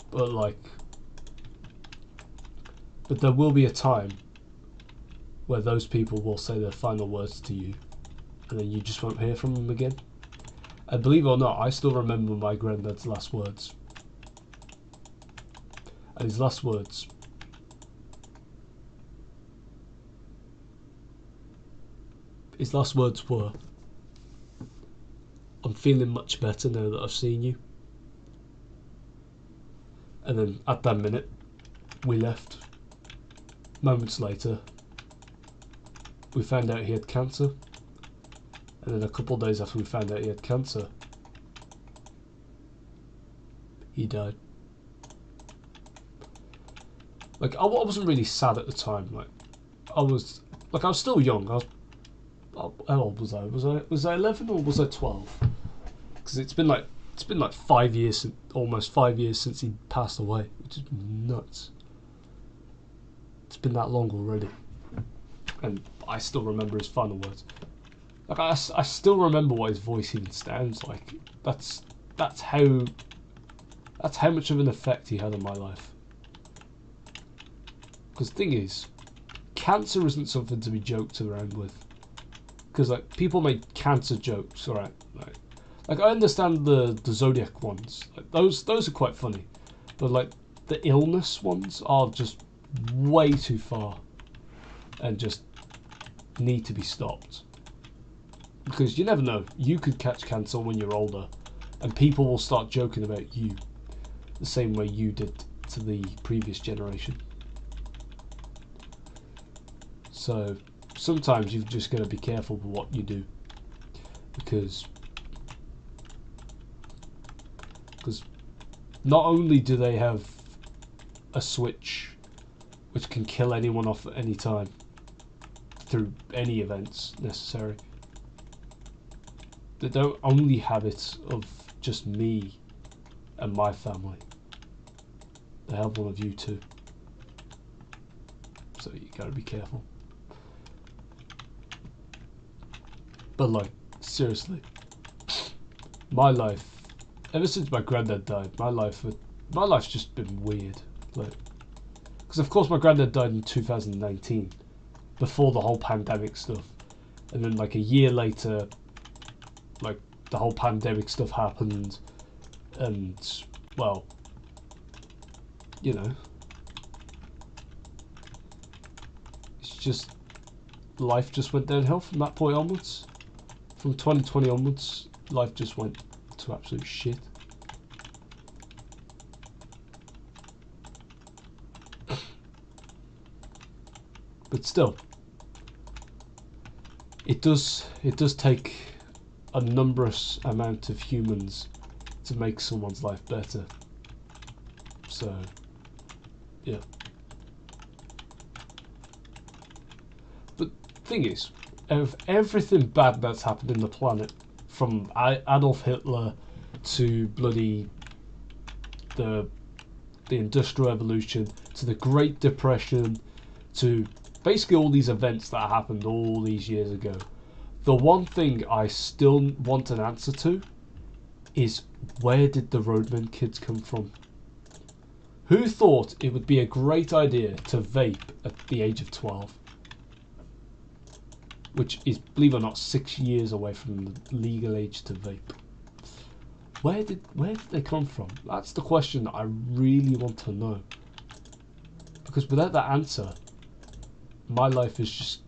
But there will be a time where those people will say their final words to you, and then you just won't hear from them again. And believe it or not, I still remember my granddad's last words. And his last words were, "I'm feeling much better now that I've seen you." And then at that minute, we left. Moments later, we found out he had cancer. And then a couple of days after we found out he had cancer, he died. Like, I wasn't really sad at the time. Like, I was still young. How old was I? Was I 11 or was I 12? Because it's been like 5 years, almost 5 years since he passed away, which is nuts. It's been that long already, and I still remember his final words. Like, I still remember what his voice even sounds like. That's how much of an effect he had on my life. Because the thing is, cancer isn't something to be joked around with. Because, like, people make cancer jokes, alright? Like, I understand the Zodiac ones. Like, those are quite funny. But, like, the illness ones are just way too far, and just need to be stopped. Because you never know, you could catch cancer when you're older, and people will start joking about you the same way you did to the previous generation. So sometimes you've just got to be careful with what you do, because not only do they have a switch which can kill anyone off at any time through any events necessary, they don't only have it of just me and my family, they have one of you too. So you gotta be careful. But, like, seriously, my life, ever since my granddad died, my life's just been weird. Like, because of course my granddad died in 2019, before the whole pandemic stuff, and then like a year later, like, the whole pandemic stuff happened, and, well, you know, it's just, life just went downhill from that point onwards. From 2020 onwards, life just went to absolute shit. But still, it does take a numberous amount of humans to make someone's life better. So, yeah. But the thing is, of everything bad that's happened in the planet, from Adolf Hitler to bloody the Industrial Revolution, to the Great Depression, to basically all these events that happened all these years ago, the one thing I still want an answer to is, where did the Roadman kids come from? Who thought it would be a great idea to vape at the age of 12? Which is, believe it or not, 6 years away from the legal age to vape. Where did they come from? That's the question that I really want to know. Because without that answer, my life is just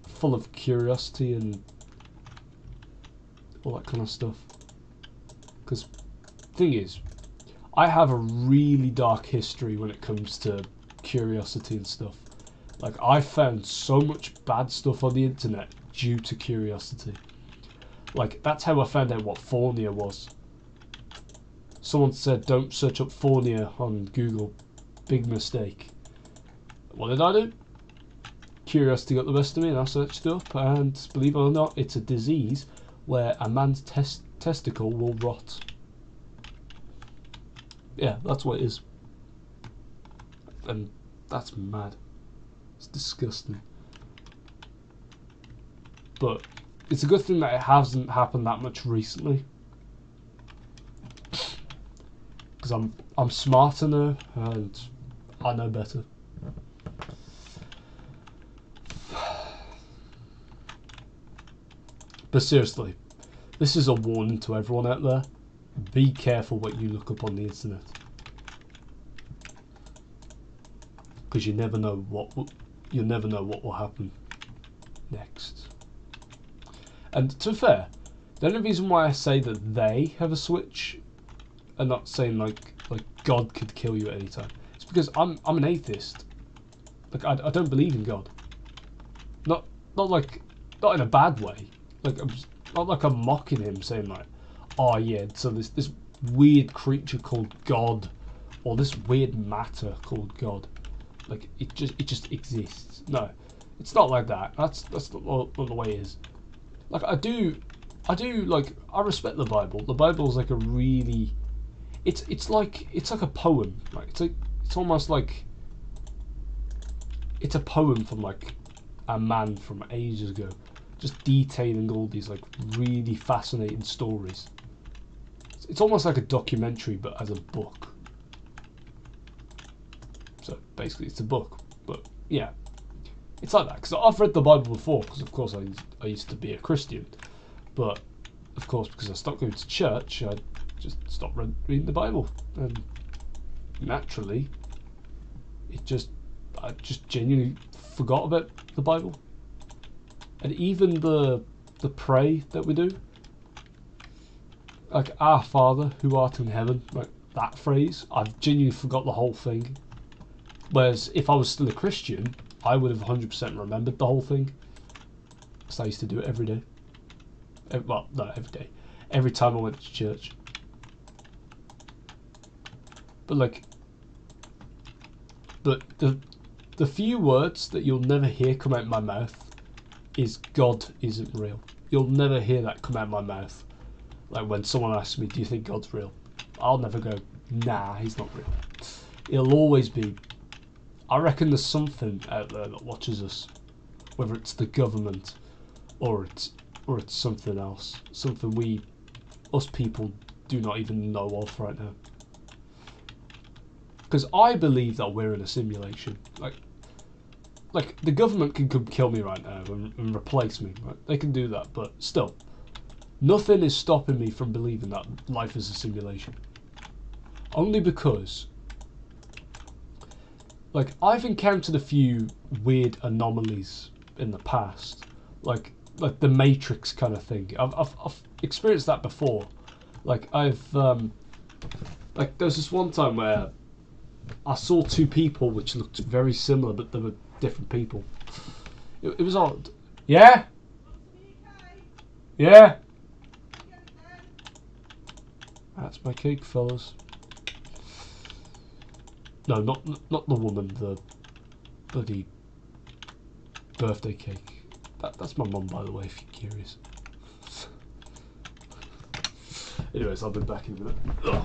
full of curiosity and all that kind of stuff. Because the thing is, I have a really dark history when it comes to curiosity and stuff. Like, I found so much bad stuff on the internet due to curiosity. Like, that's how I found out what Fornia was. Someone said, don't search up Fornia on Google. Big mistake. What did I do? Curiosity got the best of me and I searched it up, and believe it or not, it's a disease where a man's testicle will rot. Yeah, that's what it is. And that's mad. It's disgusting. But it's a good thing that it hasn't happened that much recently. Because I'm smarter now and I know better. But seriously, this is a warning to everyone out there. Be careful what you look up on the internet. Because you never know what will happen next. And to be fair, the only reason why I say that they have a switch, and not saying like God could kill you at any time, it's because I'm an atheist. Like, I don't believe in God. Not in a bad way. Like, not like I'm mocking him, saying like, oh yeah, so this weird creature called God, or this weird matter called God, like it just exists. No, it's not like that. That's not the way it is. Like, I do like, I respect the Bible. The Bible's like a really, it's like a poem. Like, it's almost like it's a poem from like a man from ages ago, just detailing all these like really fascinating stories. It's almost like a documentary, but as a book. So basically, it's a book. But yeah, it's like that. Because I've read the Bible before. Because of course I used to be a Christian, but of course because I stopped going to church, I just stopped reading the Bible, and naturally, I just genuinely forgot about the Bible. And even the pray that we do, like, our Father who art in heaven, like that phrase, I genuinely forgot the whole thing. Whereas if I was still a Christian, I would have 100% remembered the whole thing, because I used to do it every day. Well, not every day. Every time I went to church. But like, the few words that you'll never hear come out of my mouth is God isn't real. You'll never hear that come out of my mouth. Like, when someone asks me, do you think God's real? I'll never go, nah, he's not real. It'll always be, I reckon there's something out there that watches us. Whether it's the government or it's something else. Something us people do not even know of right now. Because I believe that we're in a simulation. Like the government can come kill me right now and replace me. Right? They can do that, but still, nothing is stopping me from believing that life is a simulation. Only because, like, I've encountered a few weird anomalies in the past, like the Matrix kind of thing. I've experienced that before. Like, like, there was this one time where I saw two people which looked very similar, but they were different people. It was odd. Yeah? Yeah? That's my cake, fellas. No, not the woman, the bloody birthday cake. That's my mum, by the way, if you're curious. Anyways, I'll be back in a minute. Ugh.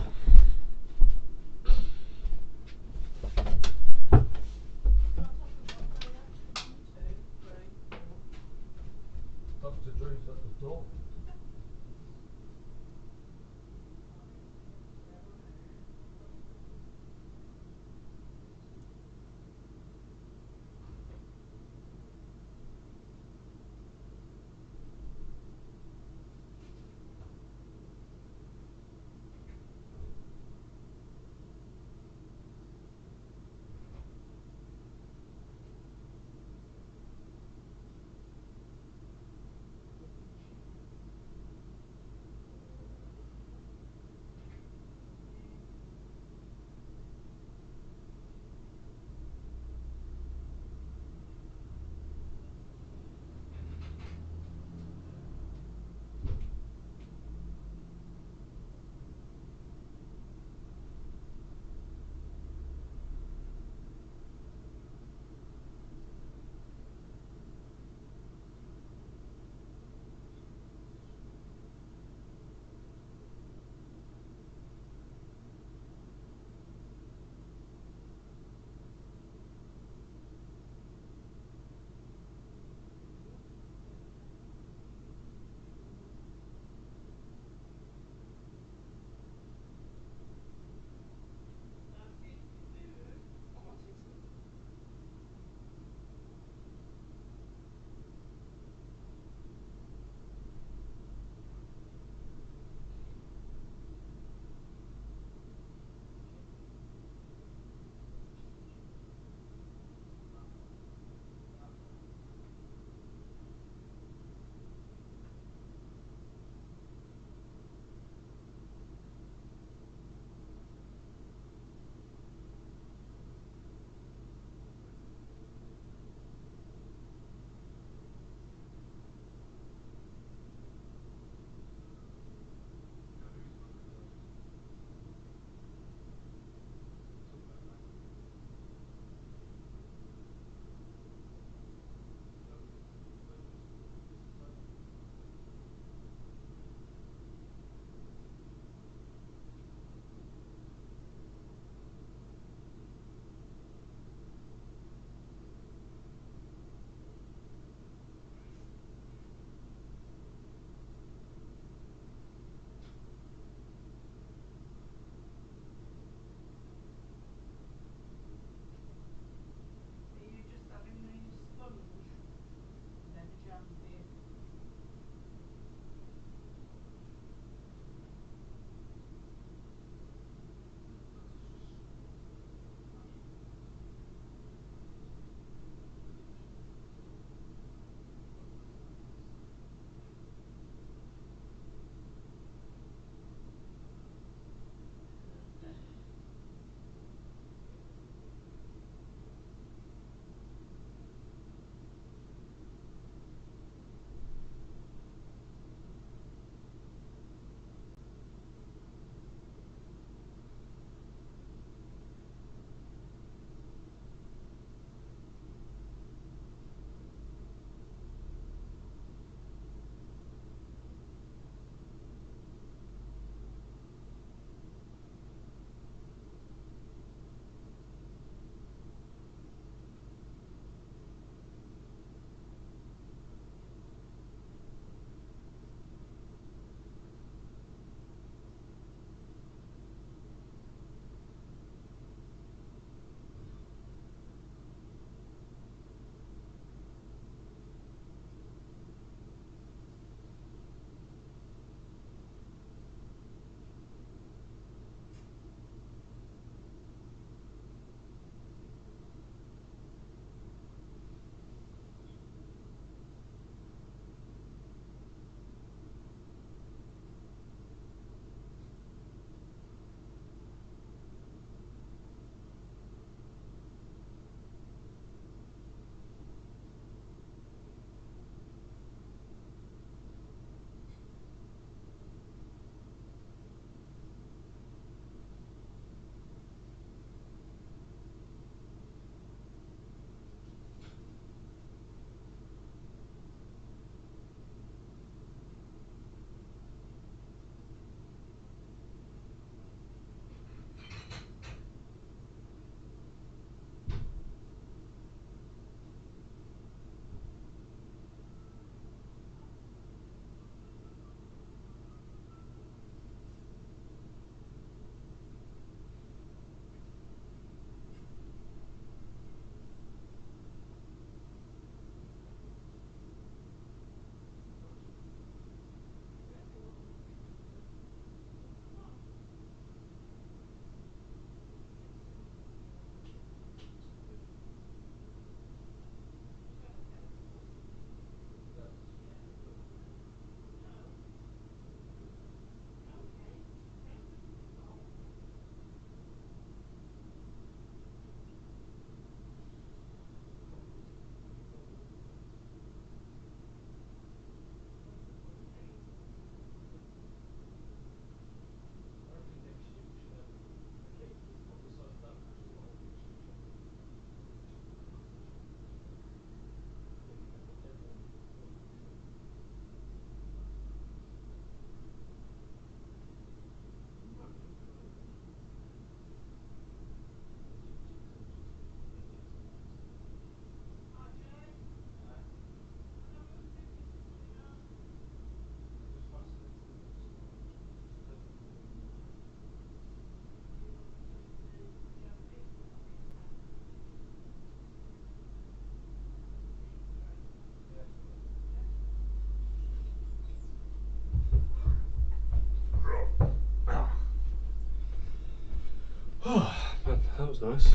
Oh, man, that was nice.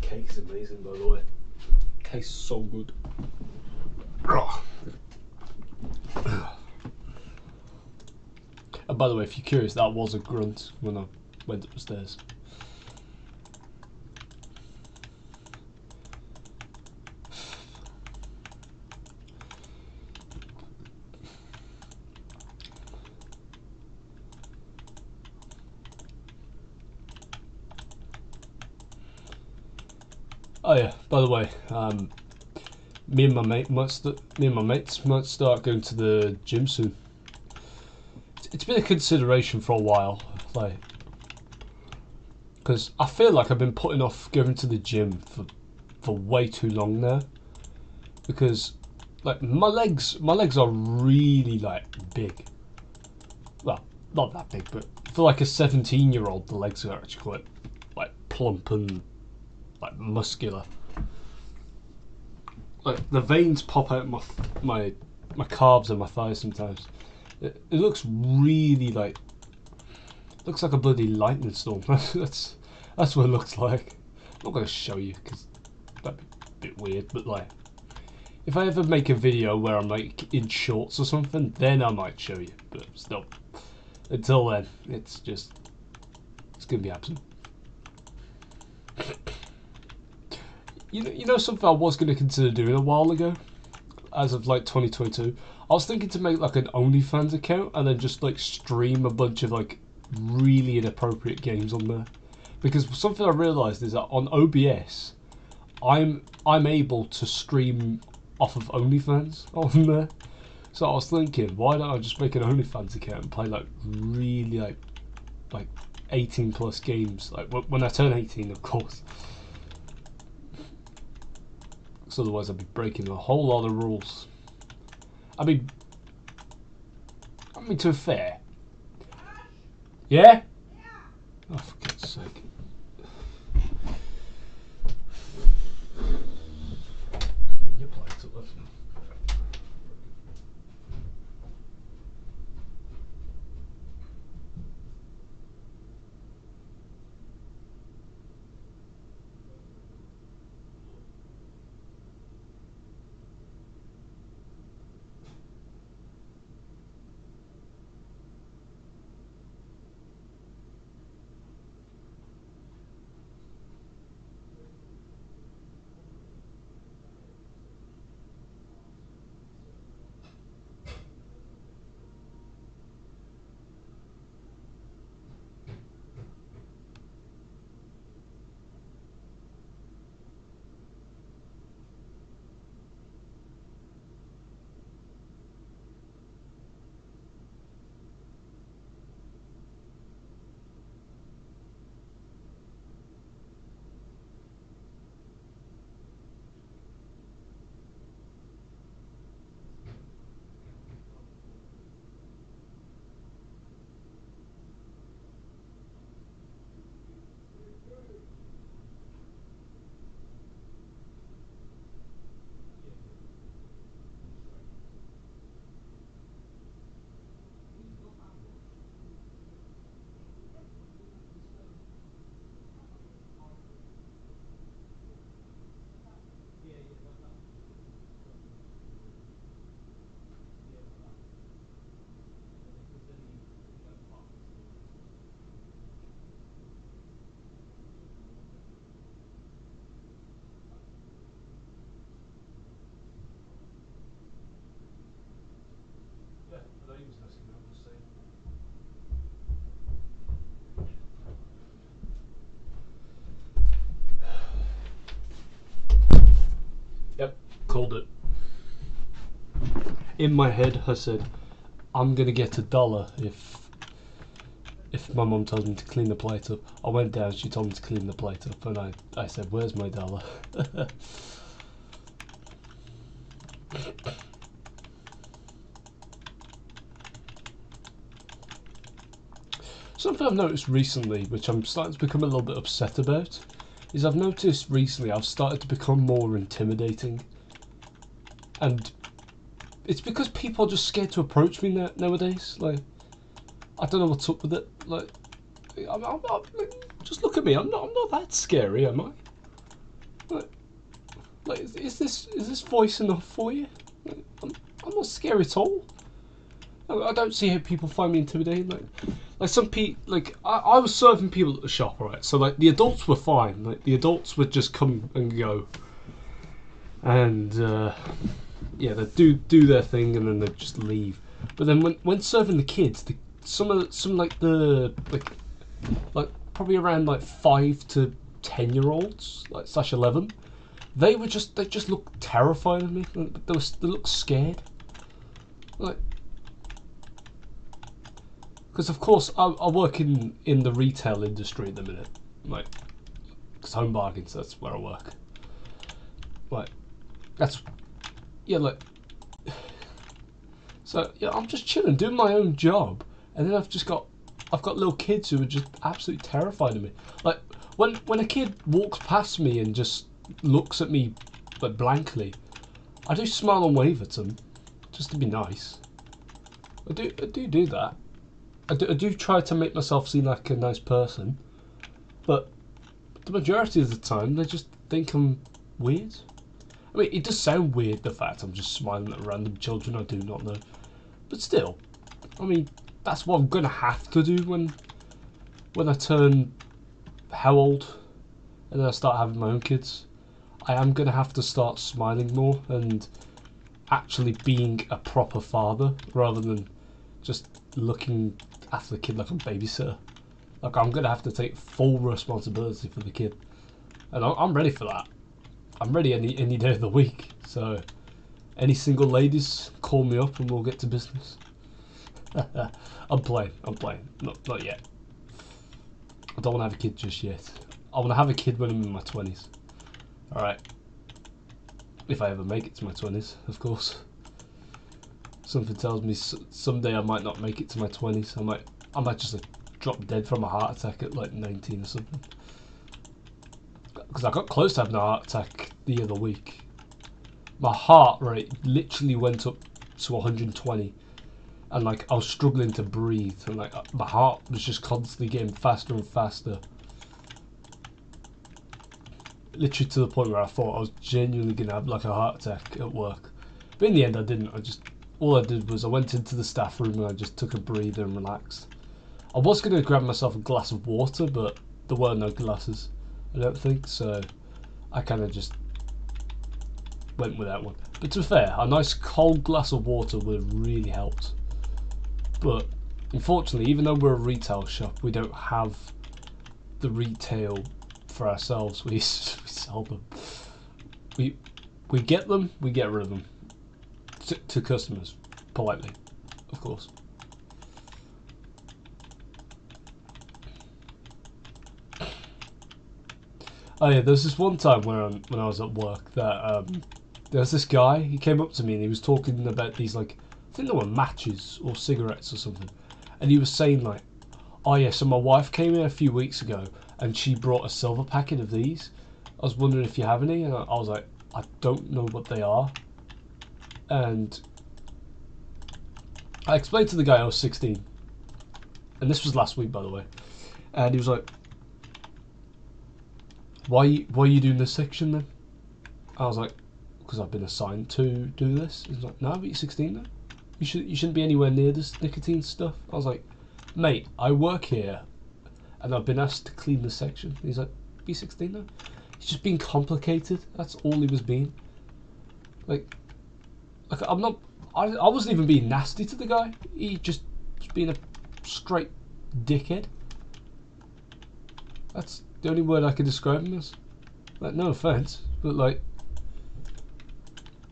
Cake is amazing, by the way. Tastes so good. And by the way, if you're curious, that was a grunt when I went upstairs. Oh yeah, by the way, me and my mates might start going to the gym soon. It's been a consideration for a while, like, because I feel like I've been putting off going to the gym for way too long now. Because, like, my legs are really like big. Well, not that big, but for like a 17-year-old, the legs are actually quite like plump and like muscular. Like the veins pop out my calves and my thighs sometimes. It looks really like a bloody lightning storm. that's what it looks like. I'm not gonna show you because that'd be a bit weird. But like, if I ever make a video where I'm like in shorts or something, then I might show you. But still, until then, it's gonna be absent. You know something I was going to consider doing a while ago, as of like 2022. I was thinking to make like an OnlyFans account and then just like stream a bunch of like really inappropriate games on there. Because something I realised is that on OBS, I'm able to stream off of OnlyFans on there. So I was thinking, why don't I just make an OnlyFans account and play like really like 18 plus games, like when I turn 18, of course. Because otherwise I'd be breaking a whole lot of rules. I mean, to be fair. Yeah? Oh, for God's sake. Your plate's up, isn't it? Yeah, I know he was listening, I'm just saying. Yep, called it. In my head, I said, I'm gonna get $1 if my mum tells me to clean the plate up. I went down, she told me to clean the plate up, and I said, where's my $1? Something I've noticed recently, which I'm starting to become a little bit upset about, is I've noticed recently I've started to become more intimidating. And it's because people are just scared to approach me nowadays. Like, I don't know what's up with it. Like, just look at me. I'm not that scary, am I? Like, is this voice enough for you? I'm not scary at all. I don't see how people find me intimidating. Like some people, like I was serving people at the shop, right? So like the adults were fine. Like the adults would just come and go, and yeah, they do their thing and then they just leave. But then when serving the kids, some like probably around like 5 to 10-year-olds, like /11, they just look terrified of me. They look scared, like. Because of course I work in the retail industry at the minute, like, because Home Bargains, that's where I work. Like, that's, yeah, like, so yeah, I'm just chilling, doing my own job, and then I've got little kids who are just absolutely terrified of me. Like when a kid walks past me and just looks at me like blankly, I do smile and wave at them, just to be nice. I do that. I do try to make myself seem like a nice person, but the majority of the time they just think I'm weird. I mean, it does sound weird, the fact I'm just smiling at random children I do not know, but still, I mean, that's what I'm gonna have to do when I turn how old, and then I start having my own kids. I am gonna have to start smiling more and actually being a proper father rather than just looking after the kid like a babysitter. Like, I'm gonna have to take full responsibility for the kid, and I'm ready for that. I'm ready any day of the week. So, any single ladies, call me up and we'll get to business. I'm playing. Not yet. I don't want to have a kid just yet. I want to have a kid when I'm in my 20s. All right. If I ever make it to my 20s, of course. Something tells me someday I might not make it to my 20s. I might just like drop dead from a heart attack at like 19 or something. Because I got close to having a heart attack the other week. My heart rate literally went up to 120, and like I was struggling to breathe, and like my heart was just constantly getting faster and faster. Literally to the point where I thought I was genuinely gonna have like a heart attack at work. But in the end I didn't. All I did was I went into the staff room and I just took a breather and relaxed. I was gonna grab myself a glass of water, but there were no glasses, I don't think, so I kind of just went with that one. But to be fair, a nice cold glass of water would have really helped. But unfortunately, even though we're a retail shop, we don't have the retail for ourselves. We sell them. We get them, we get rid of them to customers, politely, of course. Oh yeah, there was this one time when I was at work that there was this guy. He came up to me and he was talking about these, like, I think they were matches or cigarettes or something, and he was saying like, "Oh yeah, so my wife came in a few weeks ago and she brought a silver packet of these. I was wondering if you have any." And I was like, "I don't know what they are." And I explained to the guy I was 16, and this was last week, by the way. And he was like, why are you doing this section then? I was like, because I've been assigned to do this. He's like, no, but you're 16 though. You shouldn't be anywhere near this nicotine stuff. I was like, mate, I work here and I've been asked to clean this section. He's like, be 16 though. He's just being complicated. That's all he was being. Like I'm not. I wasn't even being nasty to the guy. He just was being a straight dickhead. That's the only word I could describe him as. Like, no offense, but like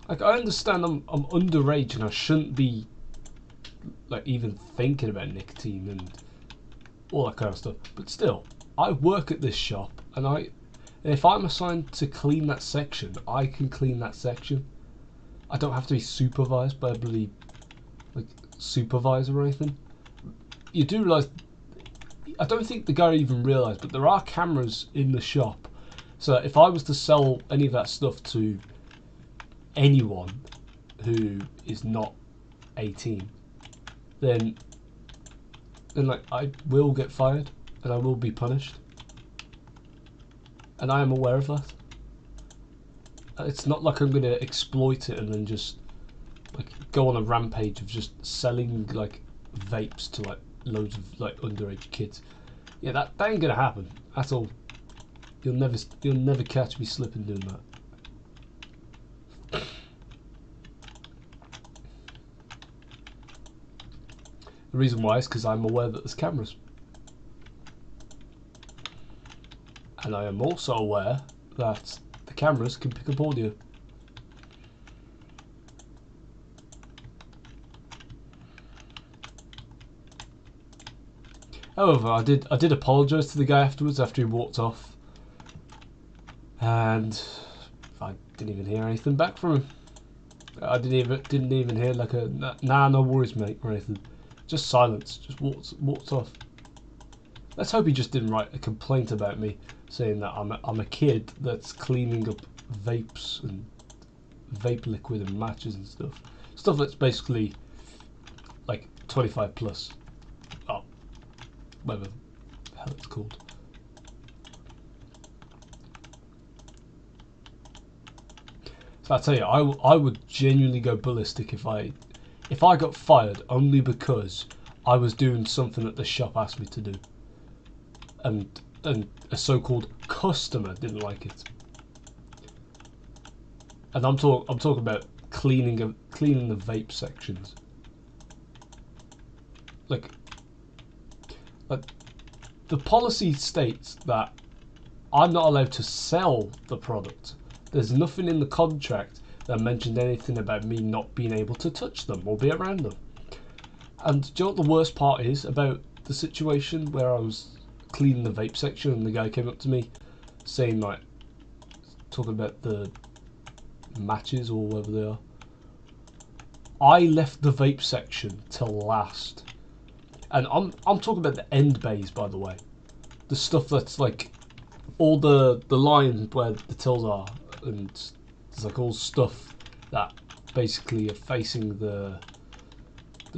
I understand I'm underage and I shouldn't be like even thinking about nicotine and all that kind of stuff. But still, I work at this shop, and if I'm assigned to clean that section, I can clean that section. I don't have to be supervised by a bloody like supervisor or anything. You do realise, I don't think the guy even realised, but there are cameras in the shop. So if I was to sell any of that stuff to anyone who is not 18, then like I will get fired. and I will be punished. And I am aware of that. It's not like I'm going to exploit it and then just like go on a rampage of just selling like vapes to like loads of like underage kids. Yeah, that ain't gonna happen at all. You'll never catch me slipping doing that. The reason why is because I'm aware that there's cameras, and I am also aware that the cameras can pick up audio. However, I did apologise to the guy afterwards after he walked off, and I didn't even hear anything back from him. I didn't even hear like a nah, no worries, mate, or anything. Just silence. Just walked off. Let's hope he just didn't write a complaint about me, saying that I'm a kid that's cleaning up vapes and vape liquid and matches and stuff that's basically like 25 plus. Oh, whatever the hell it's called. So I tell you, I would genuinely go ballistic if I got fired only because I was doing something that the shop asked me to do, and a so-called customer didn't like it. And I'm talking about cleaning the vape sections. Like the policy states that I'm not allowed to sell the product. There's nothing in the contract that mentioned anything about me not being able to touch them or be around them. And do you know what the worst part is about the situation where I was cleaning the vape section and the guy came up to me saying, like, talking about the matches or whatever they are. I left the vape section till last. And I'm talking about the end bays, by the way. The stuff that's like all the line where the tills are, and there's like all stuff that basically are facing the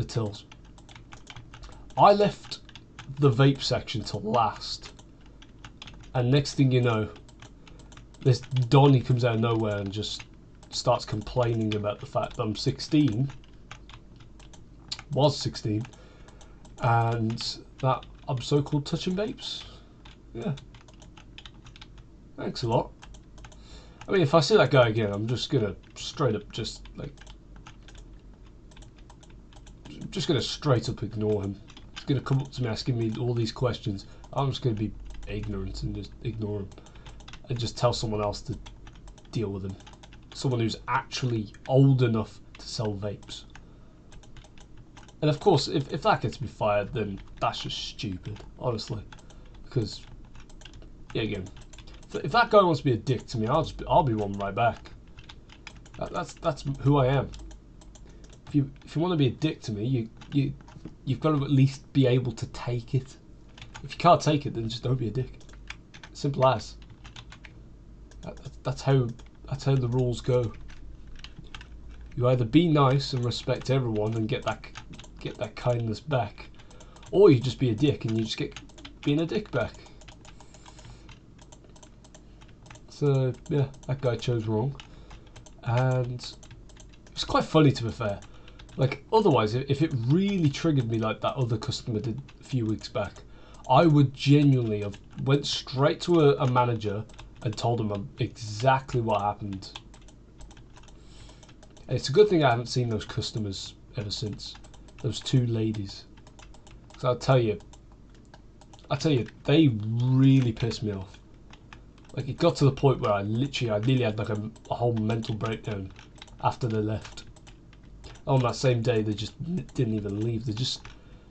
tills. I left the vape section till last, and next thing you know, this Donnie comes out of nowhere and just starts complaining about the fact that I'm 16, was 16, and that I'm so-called touching vapes. Yeah. Thanks a lot. I mean, if I see that guy again, I'm just gonna straight up ignore him. He's gonna come up to me asking me all these questions. I'm just gonna be ignorant and just ignore him and just tell someone else to deal with him. Someone who's actually old enough to sell vapes. And of course, if that gets me fired, then that's just stupid, honestly. Because, yeah, again, if that guy wants to be a dick to me, I'll be one right back. That's who I am. If you want to be a dick to me, you've got to at least be able to take it. If you can't take it, then just don't be a dick. Simple as. That's how the rules go. You either be nice and respect everyone and get that kindness back, or you just be a dick and you just get being a dick back. So yeah, that guy chose wrong, and it's quite funny, to be fair. Like, otherwise, if it really triggered me like that other customer did a few weeks back, I would genuinely have went straight to a manager and told him exactly what happened. And it's a good thing I haven't seen those customers ever since. Those two ladies. Because I tell you, they really pissed me off. Like, it got to the point where I nearly had like a whole mental breakdown after they left. On that same day, they just didn't even leave. They just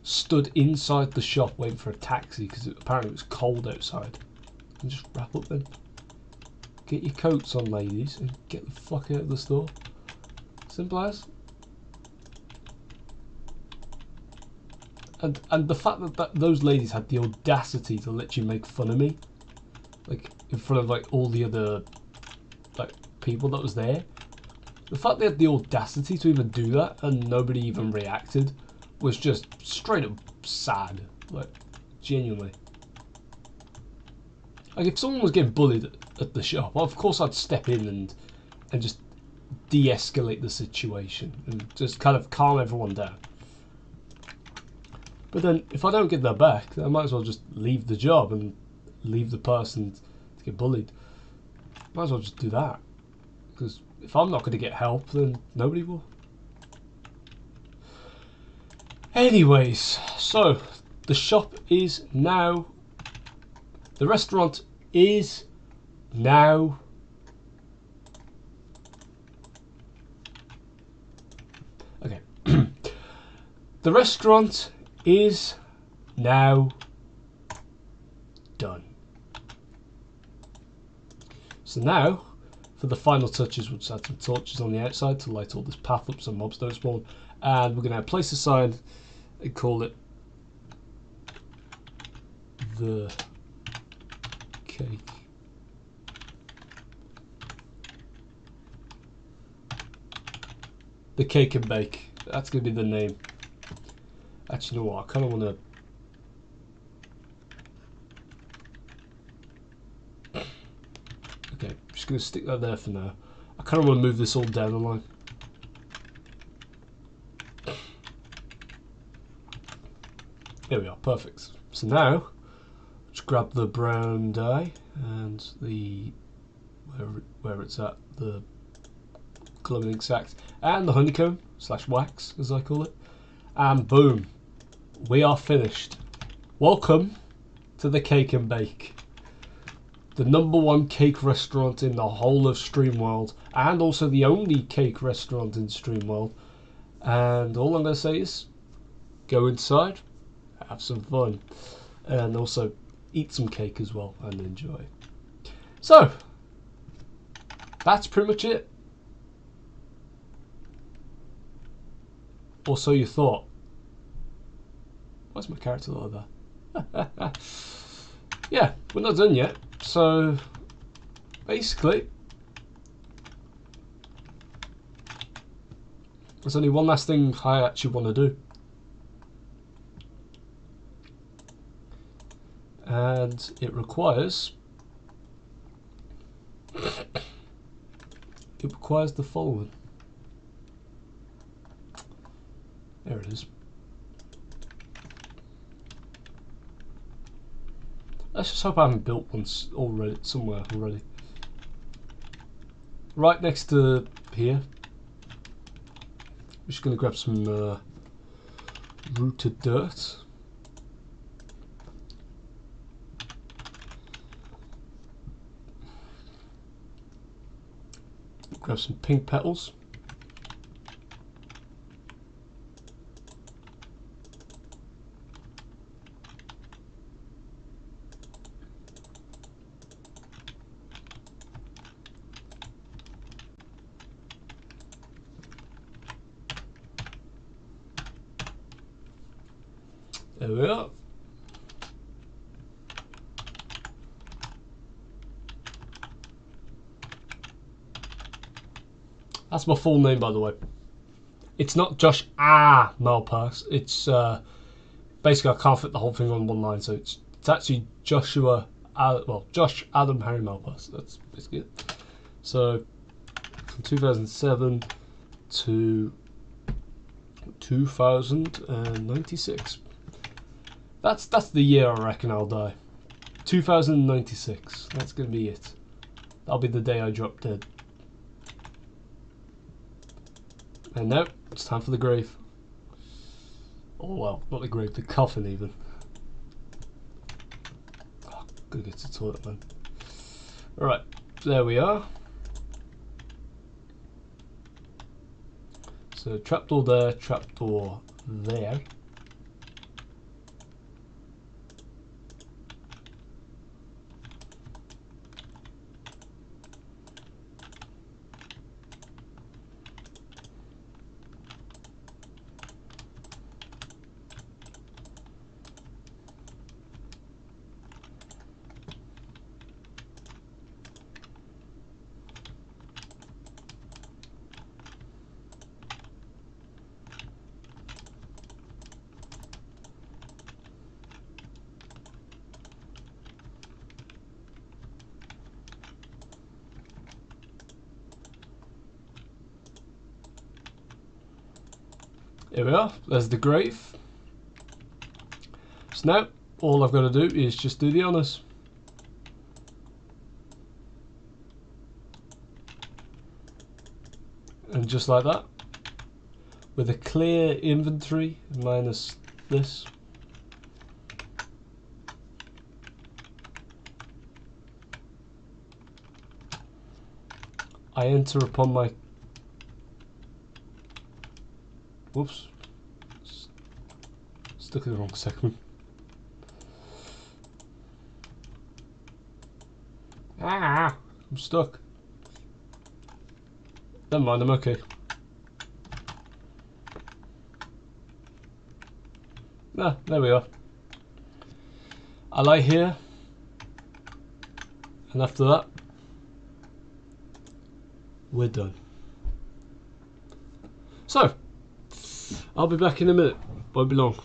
stood inside the shop waiting for a taxi because apparently it was cold outside. And just wrap up then. Get your coats on, ladies, and get the fuck out of the store. Simple as. And the fact that those ladies had the audacity to literally make fun of me, like in front of like all the other like people that was there. The fact they had the audacity to even do that and nobody even reacted was just straight up sad, like genuinely. Like if someone was getting bullied at the shop, of course I'd step in and just de-escalate the situation and just kind of calm everyone down. But then if I don't get their back, then I might as well just leave the job and leave the person to get bullied. Might as well just do that. Because if I'm not going to get help, then nobody will. Anyways, so the shop is now... The restaurant is now... Okay. The restaurant is now done. So now, for the final touches, we'll just add some torches on the outside to light all this path up so mobs don't spawn. And we're going to place a sign and call it the cake. The Cake and Bake. That's going to be the name. Actually, you know what? I kind of want to... Okay, I'm just going to stick that there for now. I kind of want to move this all down the line. There we are, perfect. So now, just grab the brown dye and the... where it's at, the glowing ink sacks, and the honeycomb / wax, as I call it. And boom, we are finished. Welcome to the Cake and Bake, the #1 cake restaurant in the whole of Streamworld, and also the only cake restaurant in Streamworld. And all I'm going to say is, go inside, have some fun, and also eat some cake as well and enjoy. So, that's pretty much it. Or so you thought. Why's my character like that? Yeah, we're not done yet. So, basically, there's only one last thing I actually want to do. And it requires the following. There it is. Let's just hope I haven't built one already somewhere already. Right next to here. I'm just going to grab some rooted dirt. Grab some pink petals. There we are. That's my full name, by the way. It's not Josh Malpass. It's basically I can't fit the whole thing on one line, so it's actually Joshua. Josh Adam Harry Malpass. That's basically it. So from 2007 to 2096. That's the year I reckon I'll die. 2096. That's gonna be it. That'll be the day I drop dead. And now it's time for the grave. Oh well, not the grave, the coffin even. Oh, gotta get to the toilet, man. Alright, there we are. So trapdoor there, trapdoor there. Here we are, there's the grave. So now, all I've got to do is just do the honours. And just like that, with a clear inventory minus this, I enter upon my, whoops, stuck in the wrong segment. Ah, I'm stuck. Never mind, I'm okay. Ah, there we are. I lie here, and after that, we're done. So, I'll be back in a minute. Won't be long.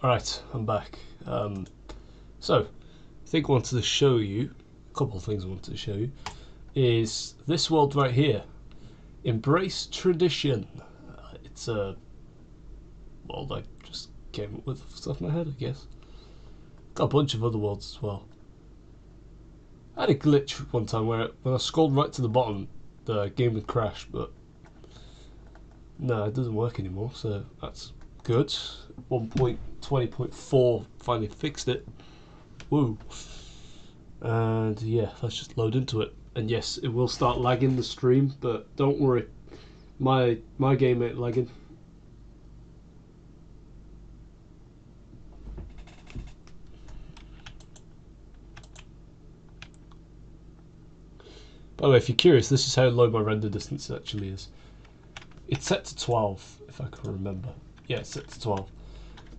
Alright, I'm back. So, I think I wanted to show you, a couple of things I wanted to show you, is this world right here. Embrace tradition. It's a world I just came up with off the top of my head, I guess. Got a bunch of other worlds as well. I had a glitch one time where when I scrolled right to the bottom, the game would crash, but no, it doesn't work anymore, so that's good. 1.20.4 finally fixed it. Woo. And yeah, let's just load into it. And yes, it will start lagging the stream, but don't worry, my game ain't lagging. By the way, if you're curious, this is how low my render distance actually is. It's set to 12, if I can remember. Yeah, it's set to 12.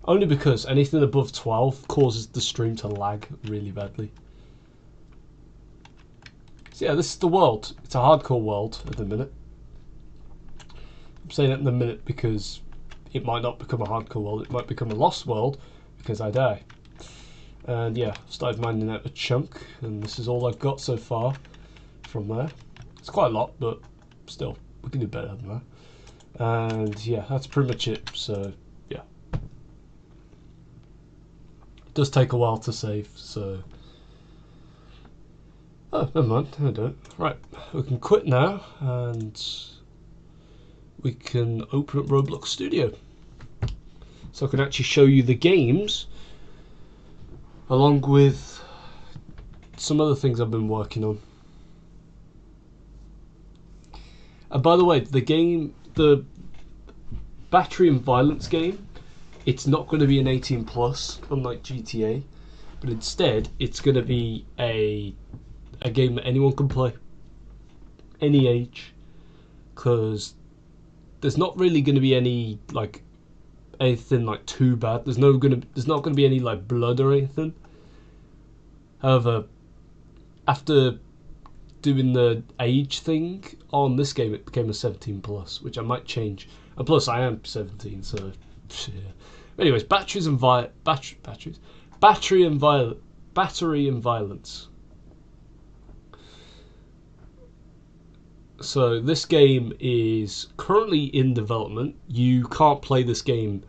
Only because anything above 12 causes the stream to lag really badly. So yeah, this is the world. It's a hardcore world at the minute. I'm saying it in the minute because it might not become a hardcore world. It might become a lost world because I die. And yeah, I've started mining out a chunk, and this is all I've got so far from there. It's quite a lot, but still, we can do better than that. And yeah, that's pretty much it. So yeah, it does take a while to save, so oh, never mind, I don't. Right, we can quit now and we can open up Roblox Studio, so I can actually show you the games along with some other things I've been working on. And by the way, the Battery and Violence game, it's not going to be an 18 plus unlike GTA, but instead it's going to be a game that anyone can play, any age, because there's not really going to be any anything like too bad. There's not going to be any like blood or anything. However, after doing the age thing on this game, it became a 17 plus, which I might change. And plus, I am 17, so yeah. Anyways, battery and violence. So this game is currently in development. You can't play this game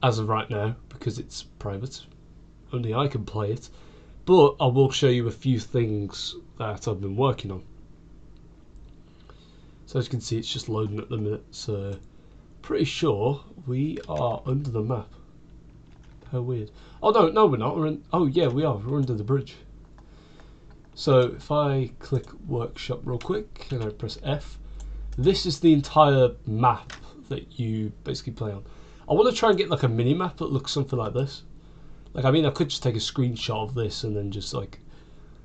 as of right now because it's private. Only I can play it. But I will show you a few things that I've been working on. So as you can see, it's just loading at the minute. So pretty sure we are under the map. How weird. Oh no, we're not. Oh yeah, we are. We're under the bridge. So if I click workshop real quick and I press F, this is the entire map that you basically play on. I want to try and get like a mini map that looks something like this. Like, I mean, I could just take a screenshot of this and then just like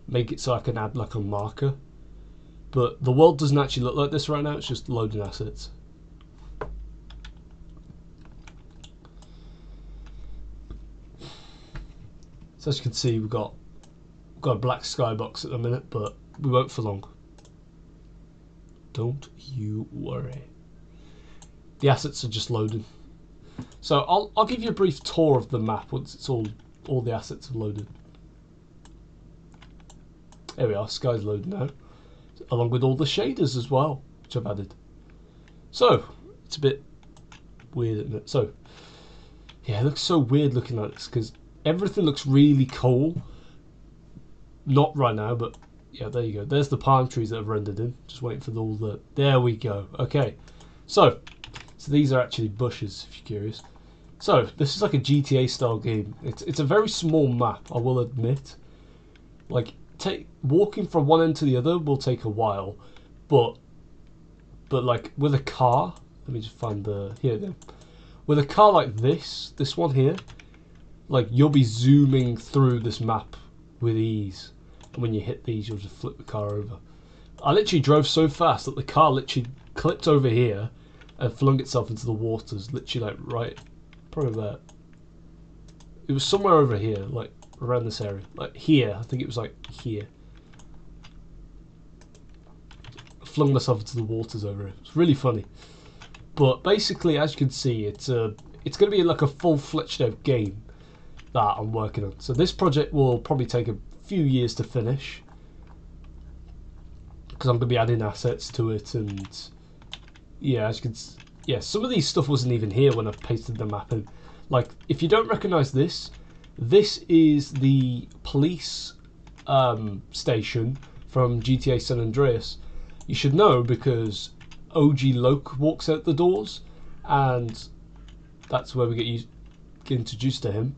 make it so I can add like a marker. But the world doesn't actually look like this right now. It's just loading assets. So as you can see, we've got a black skybox at the minute, but we won't for long. Don't you worry. The assets are just loading. So I'll give you a brief tour of the map once it's all the assets are loaded. There we are, sky's loading now, along with all the shaders as well, which I've added. So it's a bit weird, isn't it? So yeah, it looks so weird looking at this because everything looks really cool. Not right now, but yeah, there you go. There's the palm trees that have rendered in. Just waiting for all the. There we go. Okay, so these are actually bushes, if you're curious. So this is like a GTA style game. It's a very small map, I will admit. Like walking from one end to the other will take a while, but like with a car, let me just find the here then. With a car like this one here, like you'll be zooming through this map with ease. And when you hit these, you'll just flip the car over. I literally drove so fast that the car literally clipped over here and flung itself into the waters, literally like right, probably about, it was somewhere over here, like around this area, like here, I think it was like here. I flung myself into the waters over it. It's really funny. But basically, as you can see, it's going to be like a full-fledged out game. that I'm working on. So this project will probably take a few years to finish, because I'm going to be adding assets to it, and yeah, as you can some of these stuff wasn't even here when I pasted the map in. Like, if you don't recognise this, this is the police station from GTA San Andreas. You should know because OG Loke walks out the doors, and that's where we get introduced to him.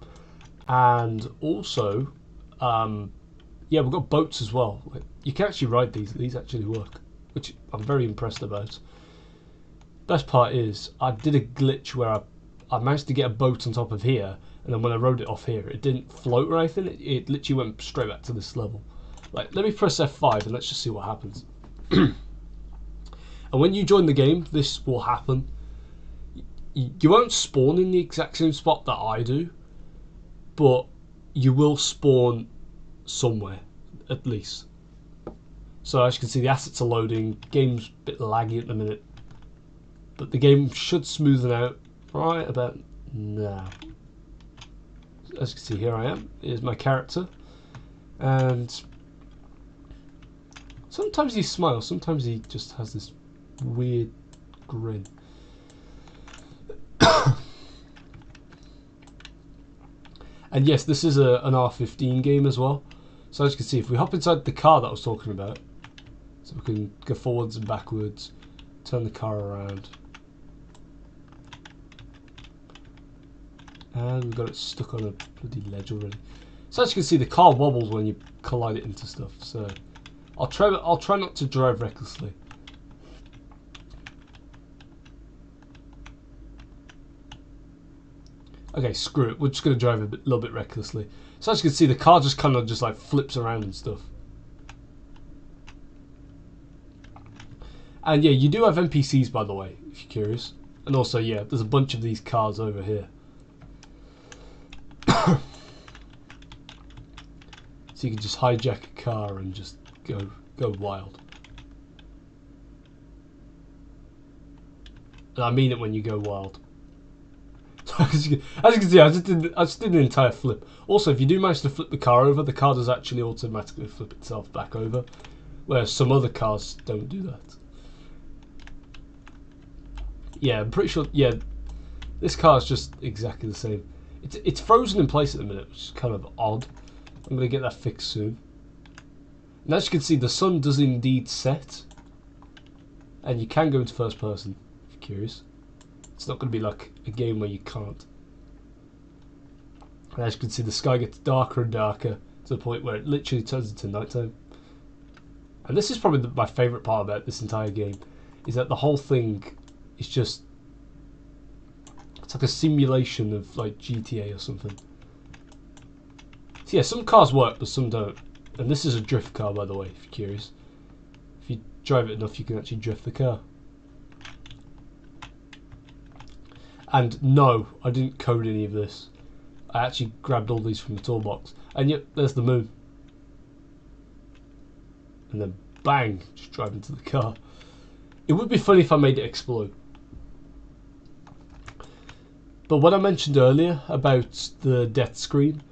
And also, yeah, we've got boats as well. You can actually ride these. These actually work, which I'm very impressed about. Best part is I did a glitch where I managed to get a boat on top of here, and then when I rode it off here, it didn't float or anything. It literally went straight back to this level. Like, let me press F5 and let's just see what happens. And when you join the game, this will happen. You won't spawn in the exact same spot that I do, but you will spawn somewhere, at least. So as you can see, the assets are loading. Game's a bit laggy at the minute, but the game should smoothen out right about now. As you can see, here I am. Here's my character, and sometimes he smiles, sometimes he just has this weird grin. And yes, this is an R15 game as well. So as you can see, if we hop inside the car that I was talking about, so we can go forwards and backwards, turn the car around, and we've got it stuck on a bloody ledge already. So as you can see, the car wobbles when you collide it into stuff. So I'll try not to drive recklessly. Okay, screw it. We're just going to drive a little bit recklessly. So as you can see, the car just kind of just like flips around and stuff. And yeah, you do have NPCs, by the way, if you're curious. And also, yeah, there's a bunch of these cars over here. So you can just hijack a car and just go wild. And I mean it when you go wild. As you can see, I just did an entire flip. Also, if you do manage to flip the car over, the car does actually automatically flip itself back over, whereas some other cars don't do that. Yeah, I'm pretty sure. Yeah, this car is just exactly the same. It's frozen in place at the minute, which is kind of odd. I'm going to get that fixed soon. And as you can see, the sun does indeed set, and you can go into first person if you're curious. It's not going to be like a game where you can't. And as you can see, the sky gets darker and darker to the point where it literally turns into nighttime. And this is probably my favourite part about this entire game, is that the whole thing is just, it's like a simulation of like GTA or something. So yeah, some cars work but some don't. And this is a drift car, by the way, if you're curious. If you drive it enough, you can actually drift the car. And no, I didn't code any of this. I actually grabbed all these from the toolbox. And yep, there's the moon. And then bang, just drive into the car. It would be funny if I made it explode. But what I mentioned earlier about the death screen,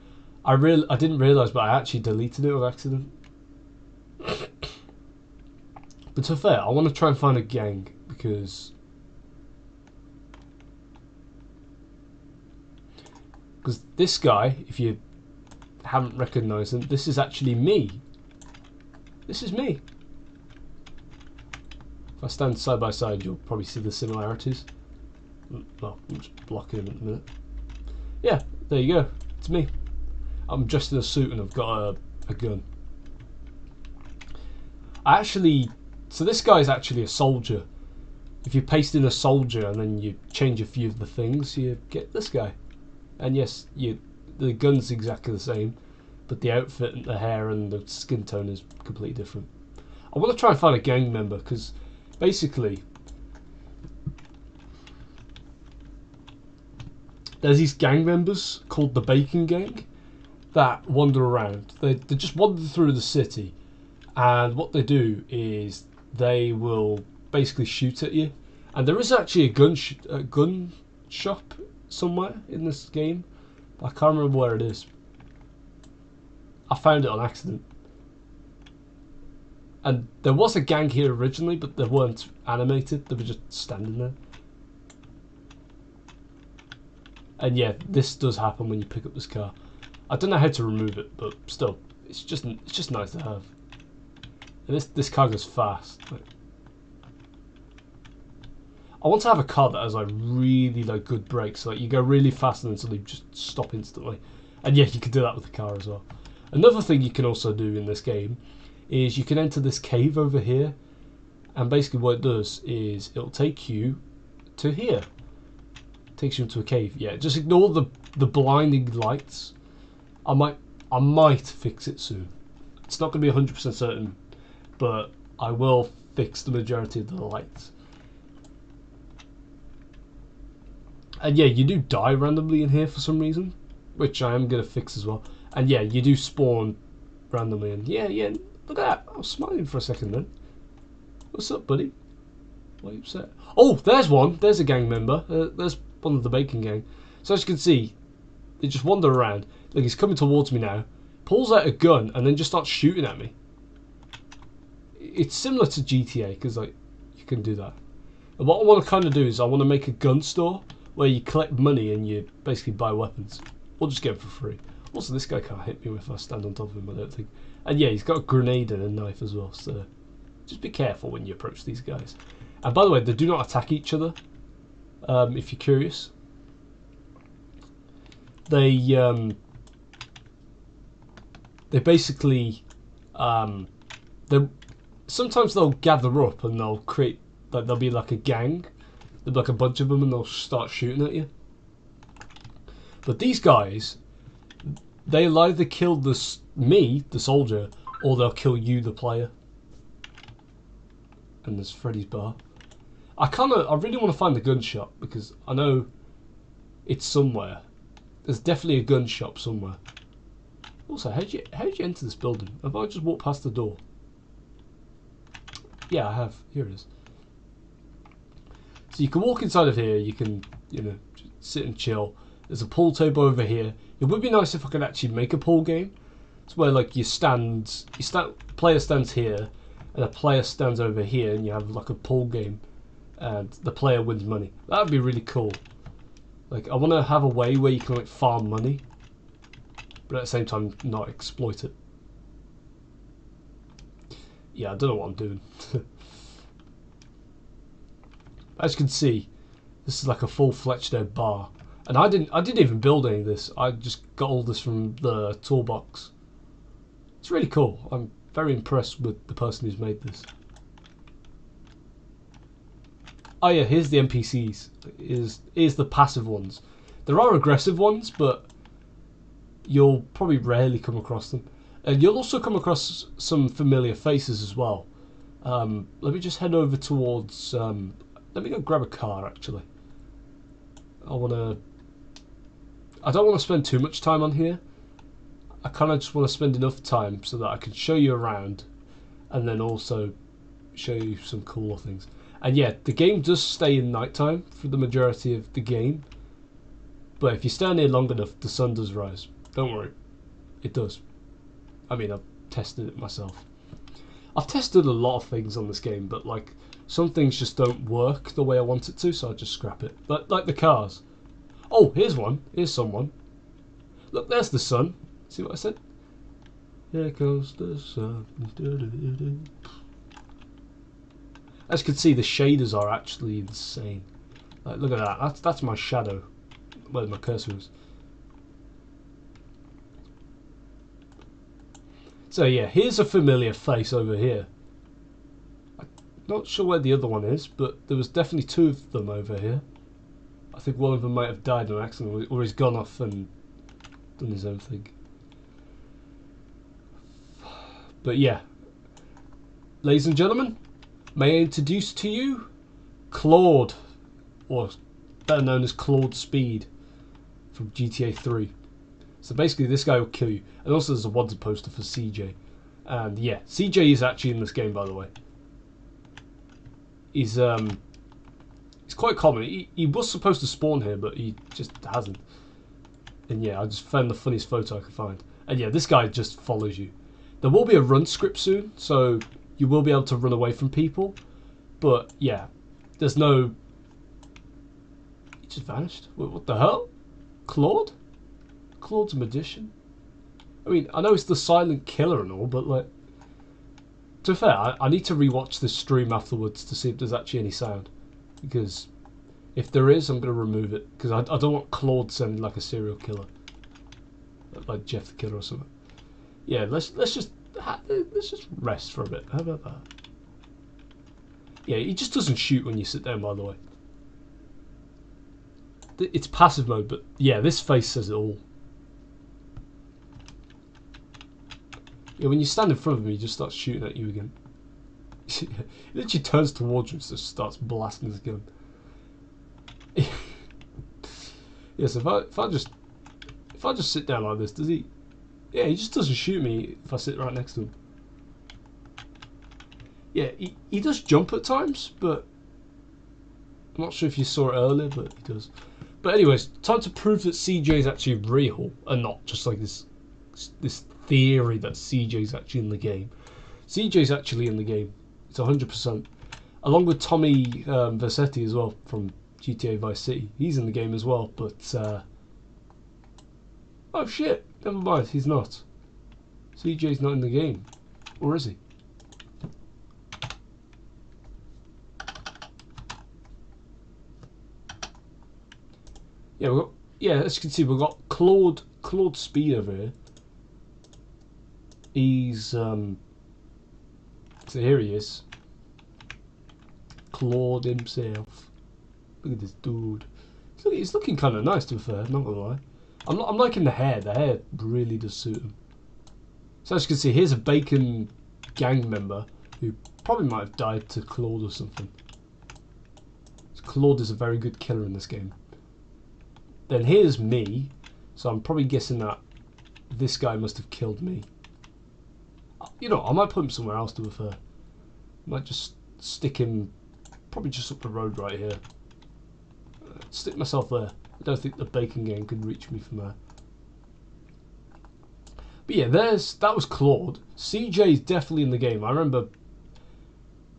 I didn't realise, but I actually deleted it with accident. But to be fair, I want to try and find a gang, because this guy, if you haven't recognised him, this is actually me. This is me. If I stand side by side, you'll probably see the similarities. Well, I'm just blocking him at the minute. Yeah, there you go. It's me. I'm dressed in a suit and I've got a gun. So this guy is actually a soldier. If you paste in a soldier and then you change a few of the things, you get this guy. And yes, the gun's exactly the same, but the outfit and the hair and the skin tone is completely different. I want to try and find a gang member, because basically there's these gang members called the Bacon Gang that wander around. They just wander through the city, and what they do is they will basically shoot at you. And there is actually a gun shop somewhere in this game, I can't remember where it is. I found it on accident. And there was a gang here originally, but they weren't animated. They were just standing there. And yeah, this does happen when you pick up this car. I don't know how to remove it, but still, it's just nice to have. And this car goes fast. Like, I want to have a car that has like really like good brakes. Like you go really fast and then suddenly just stop instantly. And yeah, you can do that with the car as well. Another thing you can also do in this game is you can enter this cave over here, and basically what it does is it'll take you to here. Takes you into a cave. Yeah, just ignore the blinding lights. I might fix it soon. It's not going to be 100% certain, but I will fix the majority of the lights. And yeah, you do die randomly in here for some reason, which I am going to fix as well. And yeah, you do spawn randomly, and yeah, look at that. I was smiling for a second then. What's up, buddy? Why are you upset? Oh, there's one. There's a gang member. There's one of the bacon gang. So as you can see, they just wander around. Like he's coming towards me now, pulls out a gun, and then just starts shooting at me. It's similar to GTA because like you can do that. And what I want to kind of do is I want to make a gun store where you collect money and you basically buy weapons, or just get them for free. Also, this guy can't hit me if I stand on top of him, I don't think. And yeah, he's got a grenade and a knife as well, so just be careful when you approach these guys. And by the way, they do not attack each other, if you're curious. They basically, sometimes they'll gather up and they'll create, like there'll be like a gang. There'll be like a bunch of them and they'll start shooting at you. But these guys, they'll either kill me, the soldier, or they'll kill you, the player. And there's Freddy's bar. I really want to find the gun shop because I know it's somewhere. There's definitely a gun shop somewhere. Also, how did you enter this building? Have I just walked past the door? Yeah, I have. Here it is. So you can walk inside of here. You can, just sit and chill. There's a pool table over here. It would be nice if I could actually make a pool game. It's where like player stands here, and a player stands over here, and you have like a pool game, and the player wins money. That would be really cool. Like I want to have a way where you can like farm money, but at the same time not exploit it. Yeah, I don't know what I'm doing. As you can see, this is like a full-fledged bar. And I didn't even build any of this. I just got all this from the toolbox. It's really cool. I'm very impressed with the person who's made this. Oh yeah, here's the NPCs. Here's the passive ones. There are aggressive ones, but you'll probably rarely come across them. And you'll also come across some familiar faces as well. Let me just head over towards... let me go grab a car, actually. I don't want to spend too much time on here. I kind of just want to spend enough time so that I can show you around and then also show you some cooler things. And yeah, the game does stay in nighttime for the majority of the game. But if you stand here long enough, the sun does rise. Don't worry. It does. I mean, I've tested it myself. I've tested a lot of things on this game, but like some things just don't work the way I want it to, so I just scrap it. But like the cars. Oh, here's one. Here's someone. Look, there's the sun. See what I said? Here goes the sun. As you can see, the shaders are actually insane. Like, look at that. That's my shadow. Where my cursor is. So yeah, here's a familiar face over here. I'm not sure where the other one is, but there was definitely two of them over here. I think one of them might have died on accident, or he's gone off and done his own thing. But yeah, ladies and gentlemen, may I introduce to you Claude, or better known as Claude Speed from GTA 3. So basically this guy will kill you. And also there's a wanted poster for CJ. And yeah, CJ is actually in this game, by the way. He's quite common. He was supposed to spawn here, but he just hasn't. And yeah, I just found the funniest photo I could find. And yeah, this guy just follows you. There will be a run script soon, so you will be able to run away from people. But yeah, there's no... He just vanished. What the hell? Claude? Claude's a magician. I mean, I know it's the silent killer and all, but like... To be fair, I need to rewatch this stream afterwards to see if there's actually any sound. Because if there is, I'm going to remove it. Because I don't want Claude sounding like a serial killer. Like Jeff the Killer or something. Yeah, let's just rest for a bit. How about that? Yeah, he just doesn't shoot when you sit down, by the way. It's passive mode, but yeah, this face says it all. Yeah, when you stand in front of him, he just starts shooting at you again. He literally turns towards you and just starts blasting his gun. Yes, if I just sit down like this, does he? Yeah, he just doesn't shoot me if I sit right next to him. Yeah, he does jump at times, but I'm not sure if you saw it earlier, but he does. But anyways, time to prove that CJ is actually real and not just like this theory that CJ is actually in the game. CJ is actually in the game. It's 100%. Along with Tommy Vercetti as well from GTA Vice City. He's in the game as well, but oh shit, never mind, he's not. CJ's not in the game. Or is he? Yeah, as you can see, we've got Claude Speed over here. He's so here he is. Claude himself. Look at this dude. He's looking kind of nice, to be fair, not gonna lie. I'm liking the hair. The hair really does suit him. So as you can see, here's a Bacon gang member who probably might have died to Claude or something. So Claude is a very good killer in this game. Then here's me, so I'm probably guessing that this guy must have killed me. You know, I might put him somewhere else, to be fair. I might just stick him probably just up the road right here. Stick myself there. I don't think the Bacon gang could reach me from there. But yeah, that was Claude. CJ is definitely in the game. I remember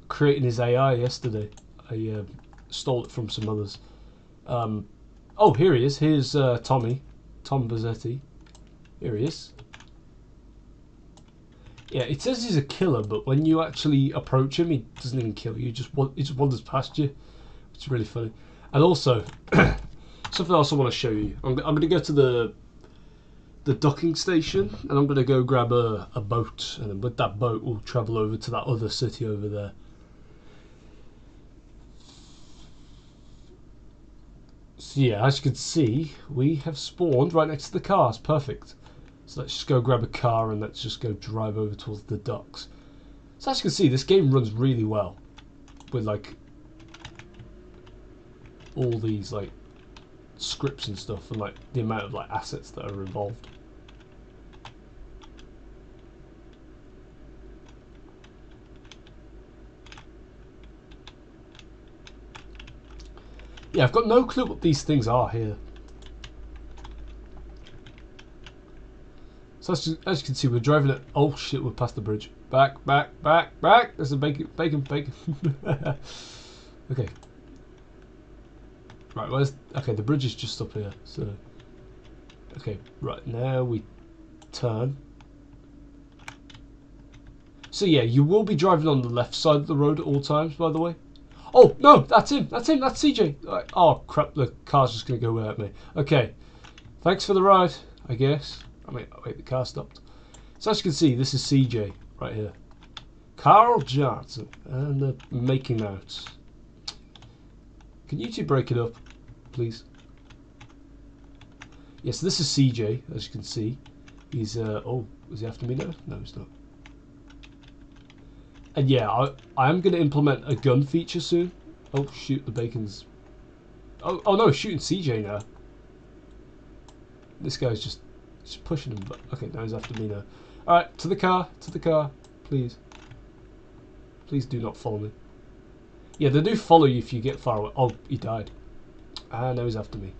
creating his AI yesterday. I stole it from some others. Oh, here he is. Here's Tom Vercetti. Here he is. Yeah, it says he's a killer, but when you actually approach him, he doesn't even kill you. He just wanders past you. It's really funny. And also, something else I want to show you. I'm going to go to the docking station, and I'm going to go grab a boat, and then with that boat, we'll travel over to that other city over there. So yeah, as you can see, we have spawned right next to the cars. Perfect. So let's just go grab a car and let's just go drive over towards the docks. So as you can see, this game runs really well with like all these like scripts and stuff, and like the amount of like assets that are involved. Yeah, I've got no clue what these things are here. So as you can see, we're driving at... Oh shit, we're past the bridge. Back. There's a bacon. Okay. Right, where's... Okay, the bridge is just up here, so... Okay, right, now we turn. So yeah, you will be driving on the left side of the road at all times, by the way. Oh, no, that's him, that's CJ. Oh, crap, the car's just going to go without me. Okay, thanks for the ride, I guess. Wait, the car stopped. So as you can see, this is CJ right here. Carl Johnson, and the making out. Can you two break it up, please? Yes, this is CJ, as you can see. He's, oh, is he after me now? No, he's not. And yeah, I am going to implement a gun feature soon. Oh, shoot, the Bacon's... Oh no, shooting CJ now. This guy's just pushing him, but... Okay, now he's after me now. Alright, to the car, please. Please do not follow me. Yeah, they do follow you if you get far away. Oh, he died. Ah, now he's after me.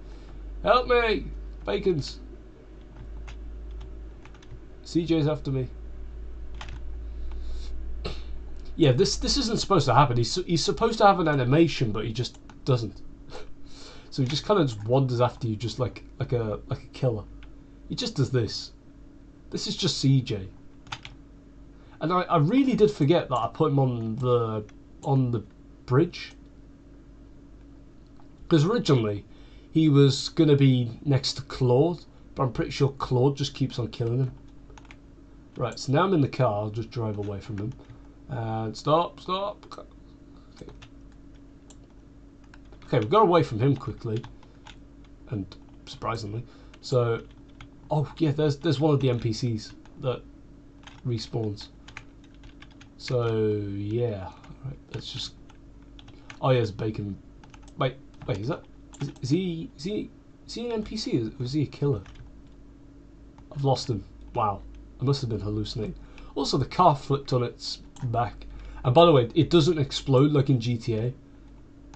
Help me! Bacons! CJ's after me. Yeah, this isn't supposed to happen. He's supposed to have an animation, but he just doesn't. So he just kind of just wanders after you, just like a killer. He just does this. This is just CJ. And I really did forget that I put him on the bridge, because originally he was gonna be next to Claude, but I'm pretty sure Claude just keeps on killing him. Right, so now I'm in the car. I'll just drive away from him. And stop. Okay. Okay, we got away from him quickly, and surprisingly. So, oh yeah, there's one of the NPCs that respawns. So yeah, right, let's just. Oh yeah, it's Bacon. Wait, is he an NPC? Or is he a killer? I've lost him. Wow, I must have been hallucinating. Also, the car flipped on its back, and by the way, it doesn't explode like in GTA.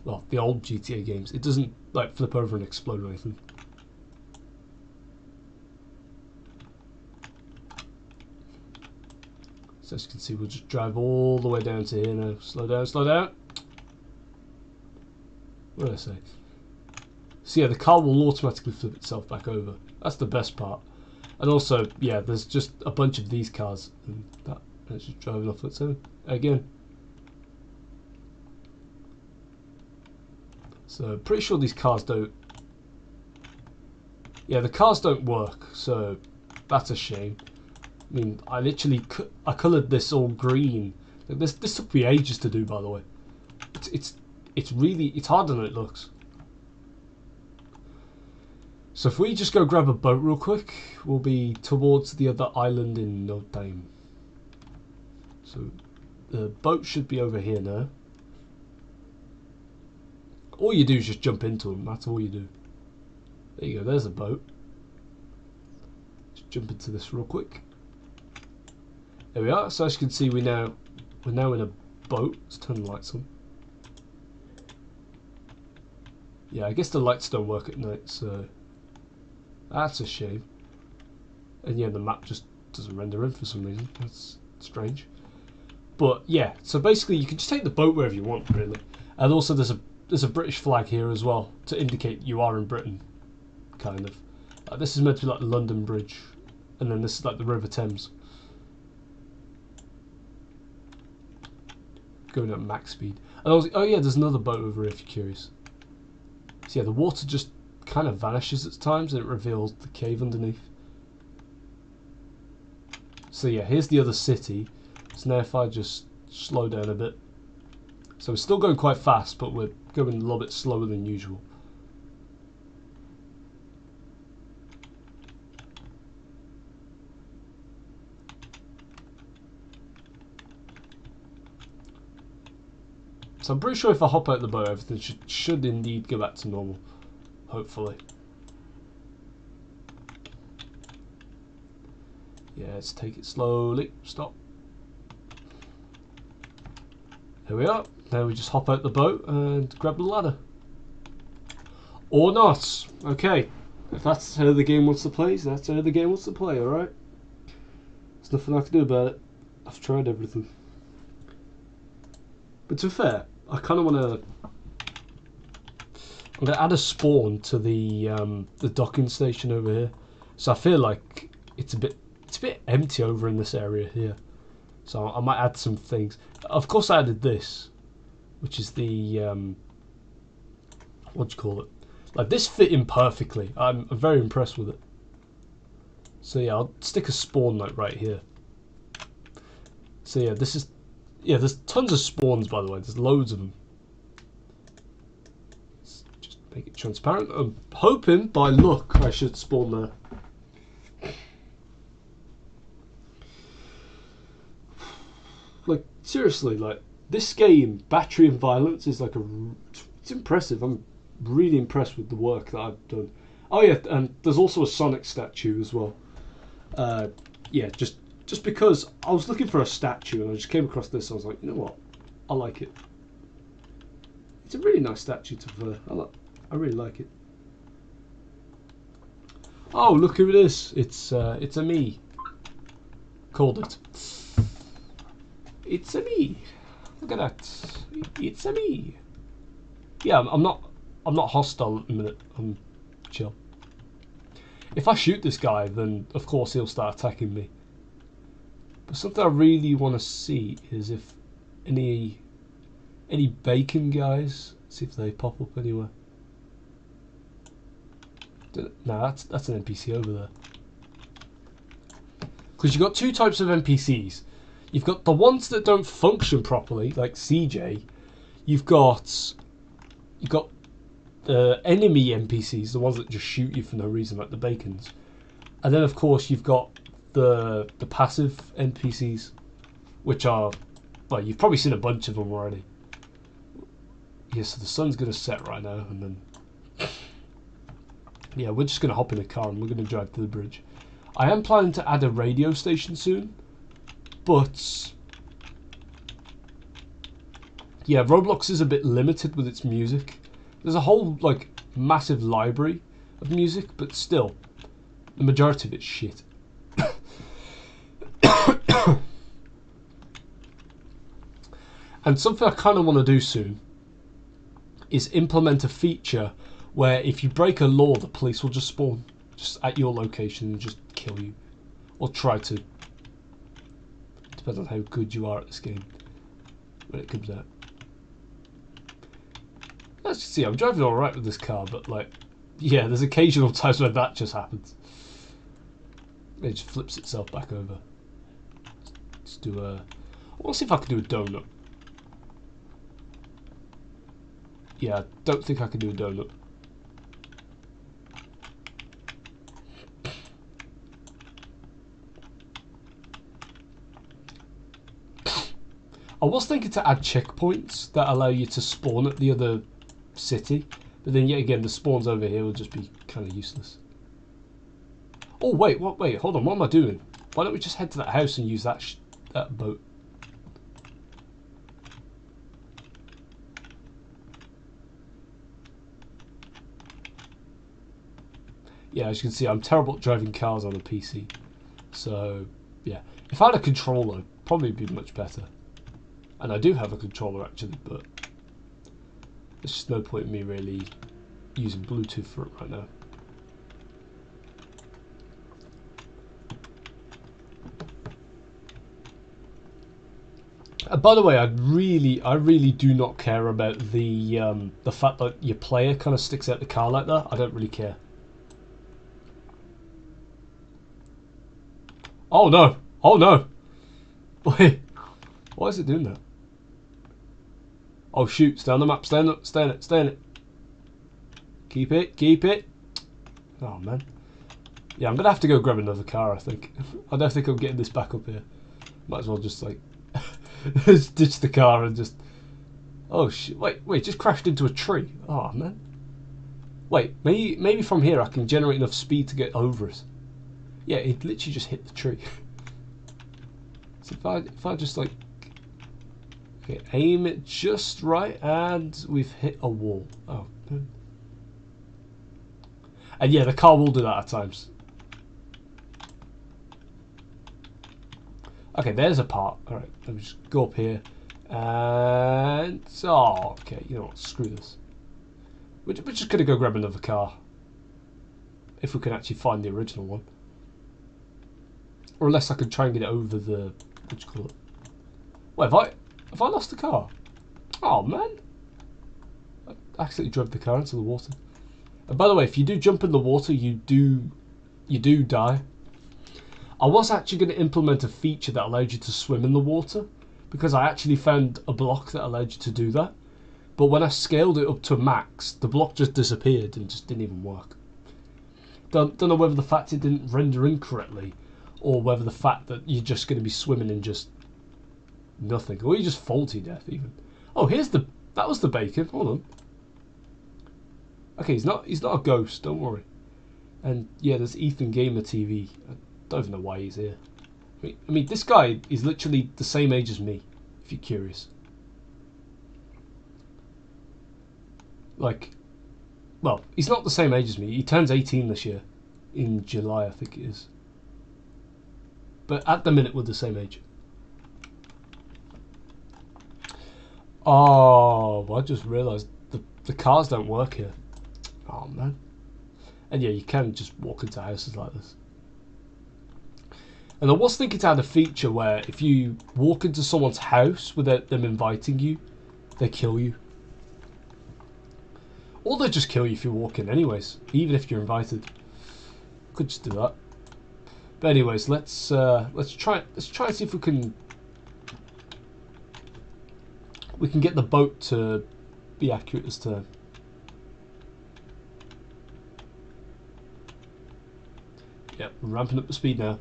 Well, the old GTA games. It doesn't like flip over and explode or anything. So as you can see, we'll just drive all the way down to here now. Slow down. What did I say? So yeah, the car will automatically flip itself back over. That's the best part. And also, yeah, there's just a bunch of these cars. And it's just driving off its own. Again. So, pretty sure these cars don't... Yeah, the cars don't work, so that's a shame. I mean, I literally I coloured this all green. Like, this took me ages to do, by the way. It's really harder than it looks. So if we just go grab a boat real quick, we'll be towards the other island in no time. So the boat should be over here now. All you do is just jump into them. That's all you do. There you go. There's a boat. Just jump into this real quick. There we are. So as you can see, we're now in a boat. Let's turn the lights on. Yeah, I guess the lights don't work at night, so that's a shame. And yeah, the map just doesn't render in for some reason. That's strange. But yeah, so basically you can just take the boat wherever you want, really. And also there's a British flag here as well to indicate you are in Britain, kind of. This is meant to be like the London Bridge, and then this is like the River Thames. Going at max speed. And also, oh yeah, there's another boat over here if you're curious. So yeah, the water just kind of vanishes at times and it reveals the cave underneath. So yeah, here's the other city. So now if I just slow down a bit. So we're still going quite fast, but we're going a little bit slower than usual. So I'm pretty sure if I hop out the boat, everything should indeed go back to normal. Hopefully. Yeah, let's take it slowly. Stop. Here we are. Now we just hop out the boat and grab the ladder. Or not. Okay. If that's how the game wants to play, that's how the game wants to play, alright? There's nothing I can do about it. I've tried everything. But to be fair, I kind of want to... I'm going to add a spawn to the docking station over here. So I feel like it's a bit empty over in this area here. So I might add some things. Of course I added this, which is the... what do you call it? Like, this fit in perfectly. I'm very impressed with it. So yeah, I'll stick a spawn like right here. So yeah, this is... Yeah, there's tons of spawns, by the way. There's loads of them. Let's just make it transparent. I'm hoping, by luck, I should spawn there. Like, seriously, like, this game, Battery and Violence, is like it's impressive. I'm really impressed with the work that I've done. Oh yeah, and there's also a Sonic statue as well. Yeah, just because I was looking for a statue and I just came across this, I was like, you know what, I like it. It's a really nice statue to I really like it. Oh, look who it is! It's a me. Called it. It's a me. Look at that. It's a me. Yeah, I'm not hostile at the minute. I'm chill. If I shoot this guy, then of course he'll start attacking me. But something I really want to see is if any bacon guys, see if they pop up anywhere. No, that's an NPC over there. Because you've got two types of NPCs. You've got the ones that don't function properly, like CJ. You've got the enemy NPCs, the ones that just shoot you for no reason, like the bacons. And then of course you've got the passive NPCs, which are, well, you've probably seen a bunch of them already. Yeah, so the sun's going to set right now, and then yeah, we're just going to hop in a car and we're going to drive to the bridge. I am planning to add a radio station soon, but yeah, Roblox is a bit limited with its music. There's a whole like massive library of music, but still, the majority of it's shit. And something I kind of want to do soon is implement a feature where if you break a law, the police will just spawn just at your location and just kill you, or try to. Depends on how good you are at this game when it comes out. Let's see, I'm driving alright with this car, but like, yeah, there's occasional times where that just happens. It just flips itself back over. Let's do a. I want to see if I can do a donut. Yeah, I don't think I can do a donut. I was thinking to add checkpoints that allow you to spawn at the other city, but then yet again the spawns over here will just be kind of useless. Oh wait, what? Wait, hold on. What am I doing? Why don't we just head to that house and use that boat? Yeah, as you can see, I'm terrible at driving cars on a PC. So yeah, if I had a controller, it'd probably be much better. And I do have a controller actually, but there's just no point in me really using Bluetooth for it right now. By the way, I really do not care about the fact that your player kind of sticks out the car like that. I don't really care. Oh no! Oh no! Wait, why is it doing that? Oh shoot, stay on the map, stay in it. Keep it. Oh man. Yeah, I'm gonna have to go grab another car, I think. I don't think I'm getting this back up here. Might as well just like ditch the car and just. Oh shit! Wait, just crashed into a tree. Oh man. Wait, maybe from here I can generate enough speed to get over it. Yeah, it literally just hit the tree. So if I just like. Okay, aim it just right, and we've hit a wall. Oh. And yeah, the car will do that at times. Okay, there's a part. Alright, let me just go up here. And... oh, okay, you know what, screw this. We're just going to go grab another car. If we can actually find the original one. Or unless I can try and get it over the... what do you call it? Wait, have I lost the car? Oh man! I accidentally drove the car into the water. And by the way, if you do jump in the water, you do die. I was actually going to implement a feature that allowed you to swim in the water, because I actually found a block that allowed you to do that. But when I scaled it up to max, the block just disappeared and just didn't even work. Don't know whether the fact it didn't render incorrectly, or whether the fact that you're just going to be swimming in just nothing, or you just fall to your death even. Oh, that was the bacon. Hold on. Okay, he's not a ghost. Don't worry. And yeah, there's Ethan Gamer TV. I don't even know why he's here. I mean, this guy is literally the same age as me. If you're curious. Like, well, he's not the same age as me. He turns 18 this year, in July, I think it is. But at the minute, we're the same age. Oh, I just realised the cars don't work here. Oh, man. And yeah, you can just walk into houses like this. And I was thinking to add a feature where if you walk into someone's house without them inviting you, they kill you. Or they just kill you if you walk in anyways, even if you're invited. Could just do that. But anyways, let's try and see if we can get the boat to be accurate this time. Yep, we're ramping up the speed now.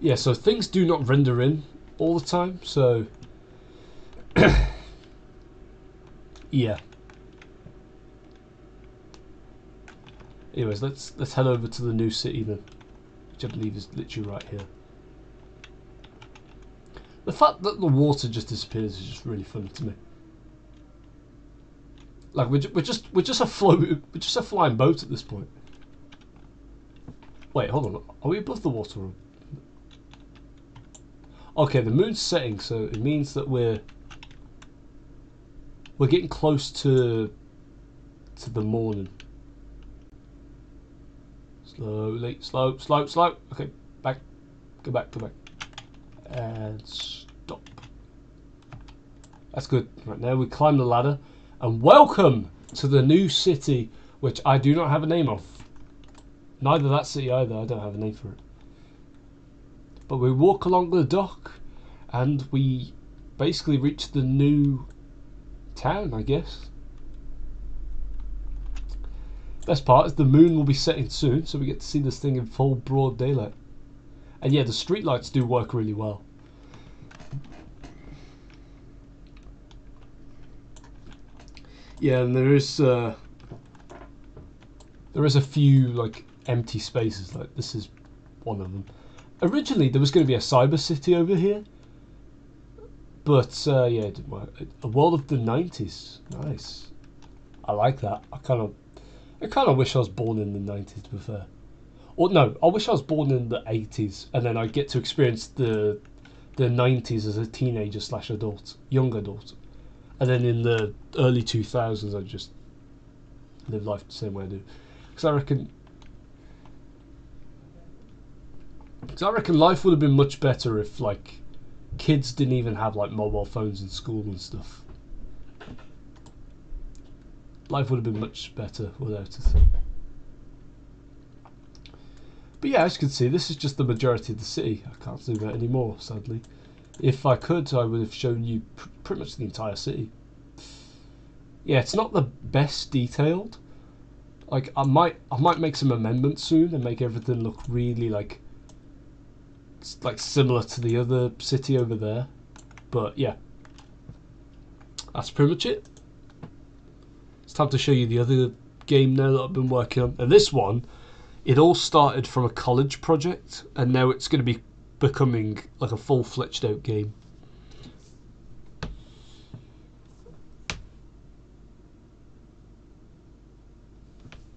Yeah, so things do not render in all the time, so yeah. Anyways, let's head over to the new city then, which I believe is literally right here. The fact that the water just disappears is just really funny to me. Like we're just a flying boat at this point. Wait, hold on. Are we above the water? Okay, the moon's setting, so it means that we're getting close to the morning. Slowly, slow. Okay, back, go back, and stop. That's good. Right now we climb the ladder, and welcome to the new city, which I do not have a name of. Neither that city either. I don't have a name for it. But we walk along the dock, and we basically reach the new town, I guess. Best part is the moon will be setting soon, so we get to see this thing in full broad daylight. And yeah, the streetlights do work really well. Yeah, and there is a few like empty spaces. Like this is one of them. Originally, there was going to be a cyber city over here, but yeah, it didn't work. A world of the 90s, nice. I like that. I kind of wish I was born in the 90s, to be fair. Or no, I wish I was born in the 80s, and then I get to experience the 90s as a teenager / adult, young adult, and then in the early 2000s I just live life the same way I do, because I reckon life would have been much better if like kids didn't even have like mobile phones in school and stuff. Life would have been much better without it. But yeah, as you can see, this is just the majority of the city. I can't zoom out anymore, sadly. If I could, I would have shown you pretty much the entire city. Yeah, it's not the best detailed. Like I might make some amendments soon and make everything look really like similar to the other city over there. But yeah, that's pretty much it. It's time to show you the other game now that I've been working on. And this one, it all started from a college project, and now it's going to be becoming like a full-fledged out game.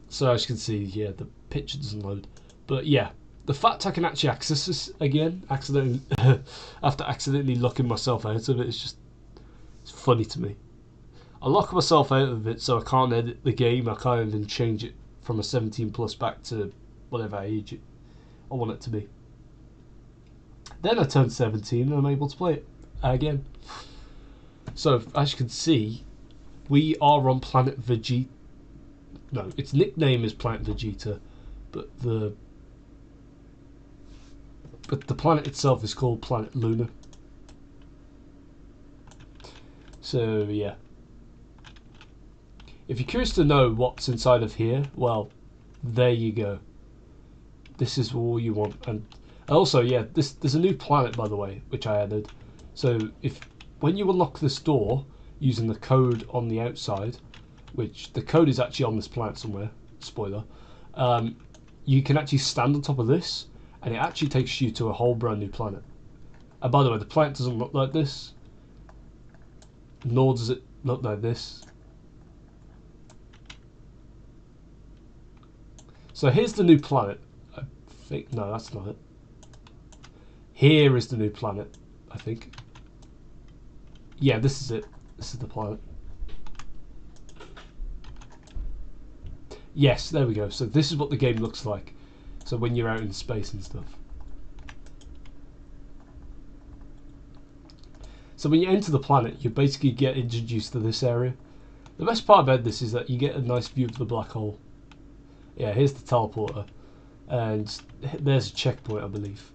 So as you can see, yeah, the picture doesn't load. But yeah, the fact I can actually access this again, accidentally, after accidentally locking myself out of it, is just, it's funny to me. I lock myself out of it so I can't edit the game. I can't even change it from a 17 plus back to whatever age I want it to be. Then I turn 17 and I'm able to play it again. So as you can see, we are on planet Vegeta. No, its nickname is Planet Vegeta, but the planet itself is called Planet Luna. So yeah. If you're curious to know what's inside of here, well, there you go. This is all you want. And also, yeah, there's a new planet, by the way, which I added. So when you unlock this door using the code on the outside, which the code is actually on this planet somewhere, spoiler, you can actually stand on top of this, and it actually takes you to a whole brand new planet. And by the way, the planet doesn't look like this, nor does it look like this. So here's the new planet. I think, no, that's not it. Here is the new planet, I think. Yeah, this is it. This is the planet. Yes, there we go. So this is what the game looks like. So when you're out in space and stuff. So when you enter the planet, you basically get introduced to this area. The best part about this is that you get a nice view of the black hole. Yeah, here's the teleporter. And there's a checkpoint, I believe.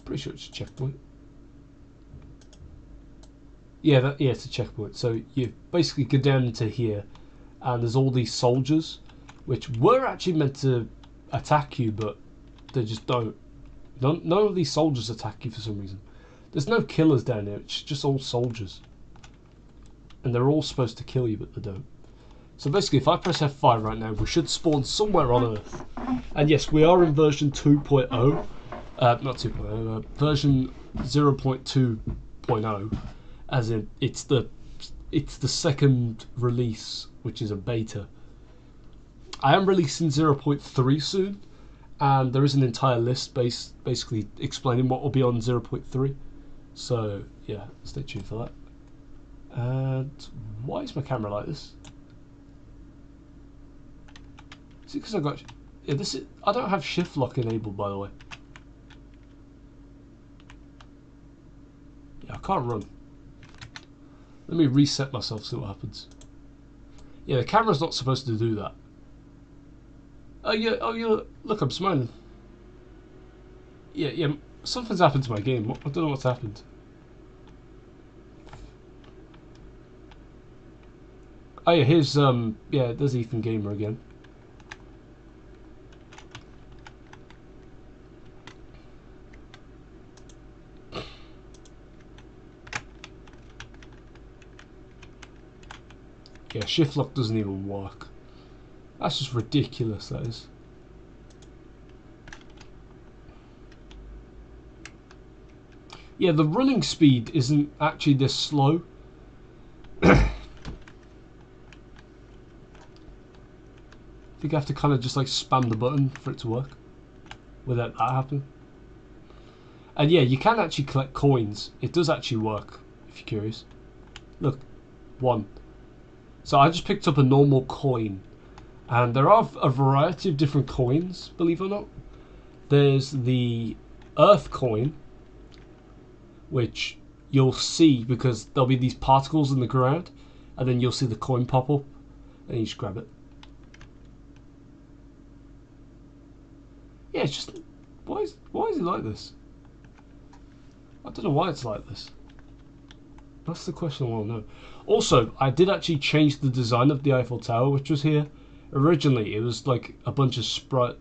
Pretty sure it's a checkpoint. Yeah, yeah, it's a checkpoint. So you basically go down into here, and there's all these soldiers, which were actually meant to attack you, but they just don't. None of these soldiers attack you for some reason. There's no killers down there. It's just all soldiers, and they're all supposed to kill you, but they don't. So basically, if I press F5 right now, we should spawn somewhere on Earth. And yes, we are in version 2.0. Not 2.0, version 0.2.0, as in it's the second release, which is a beta. I am releasing 0.3 soon, and there is an entire list basically explaining what will be on 0.3. So yeah, stay tuned for that. And why is my camera like this? Is it because I got? Yeah, this is. I don't have shift lock enabled, by the way. Yeah, I can't run. Let me reset myself, see what happens. Yeah, the camera's not supposed to do that. Oh yeah, look, I'm smiling. Yeah, something's happened to my game. I don't know what's happened. Oh yeah, here's yeah, there's Ethan Gamer again. Yeah, shift lock doesn't even work. That's just ridiculous, that is. Yeah, the running speed isn't actually this slow. I think I have to kind of just like spam the button for it to work without that happening. And yeah, you can actually collect coins. It does actually work, if you're curious. Look, 1. So I just picked up a normal coin. And there are a variety of different coins, believe it or not. There's the Earth coin, which you'll see because there'll be these particles in the ground, and then you'll see the coin pop up, and you just grab it. Yeah, it's just why is it like this? I don't know why it's like this. That's the question I want to know. Also, I did actually change the design of the Eiffel Tower, which was here. Originally, it was like a bunch of sprites,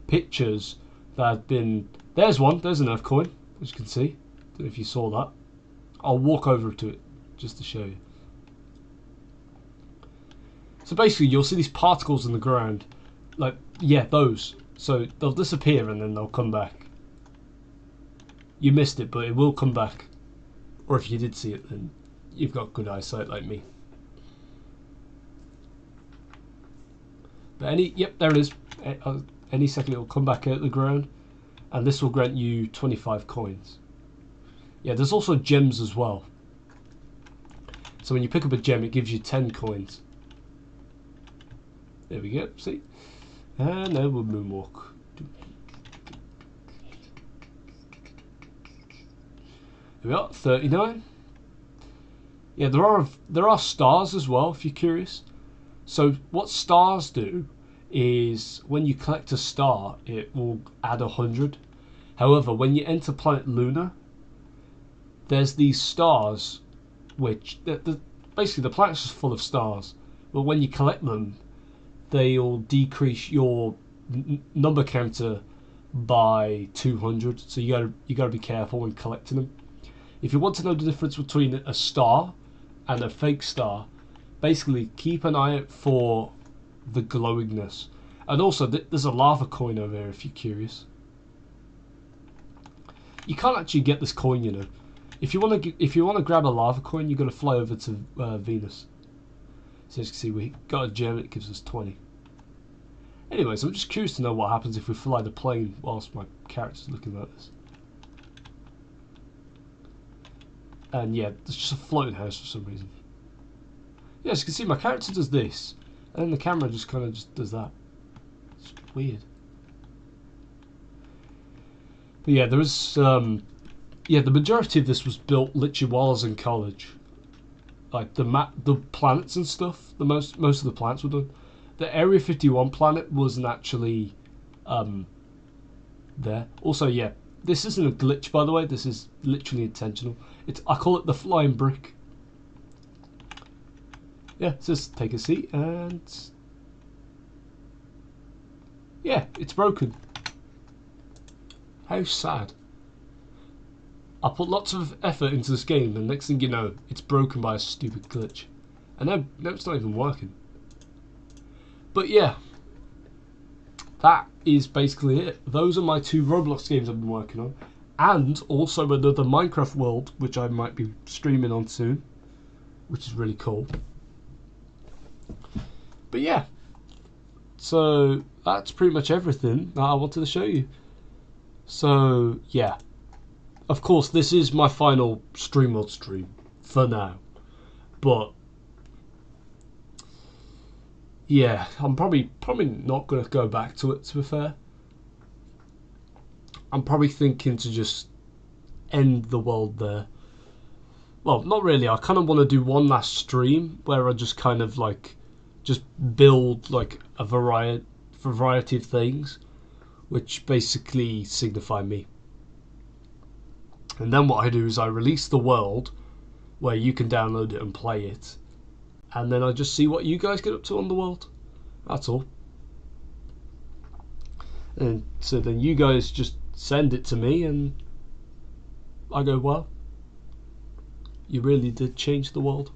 pictures that had been. There's one. There's an Earth coin, as you can see. Don't know if you saw that. I'll walk over to it just to show you. So basically, you'll see these particles in the ground, like yeah, those. So they'll disappear and then they'll come back. You missed it, but it will come back. Or if you did see it, then you've got good eyesight like me. But yep, there it is. Any second it will come back out of the ground, and this will grant you 25 coins. Yeah, there's also gems as well. So when you pick up a gem, it gives you 10 coins. There we go, see? And now we'll moonwalk. Here we are, 39. Yeah, there are stars as well, if you're curious. So what stars do is when you collect a star, it will add 100. However, when you enter planet Luna, there's these stars, which basically the planet's just full of stars. But when you collect them, they'll decrease your number counter by 200. So you gotta be careful when collecting them. If you want to know the difference between a star and a fake star, basically keep an eye out for the glowingness. And also there's a lava coin over here if you're curious. You can't actually get this coin, you know. If you want to grab a lava coin, you've got to fly over to Venus. So as you can see, we got a gem. It gives us 20. Anyways, I'm just curious to know what happens if we fly the plane whilst my character's looking like this. And yeah, there's just a floating house for some reason. Yeah, as you can see, my character does this, and then the camera just kind of just does that. It's weird. But yeah, there was yeah, the majority of this was built literally while I was in college. Like the planets and stuff. Most of the planets were done. The Area 51 planet wasn't actually there. Also, yeah, this isn't a glitch, by the way. This is literally intentional. I call it the flying brick. Yeah, just take a seat and yeah, it's broken. How sad. I put lots of effort into this game, and next thing you know, it's broken by a stupid glitch. And now it's not even working. But yeah, that is basically it. Those are my 2 Roblox games I've been working on. And also another Minecraft world, which I might be streaming on soon, which is really cool. But yeah, so that's pretty much everything that I wanted to show you. So yeah, of course this is my final StreamWorld stream for now, but yeah, I'm probably not going to go back to it, to be fair. I'm probably thinking to just end the world there. Well, not really. I kind of want to do one last stream where I just kind of like just build like a variety of things, which basically signify me. And then what I do is I release the world where you can download it and play it, and then I just see what you guys get up to on the world. That's all. And so then you guys just send it to me, and I go, well, you really did change the world.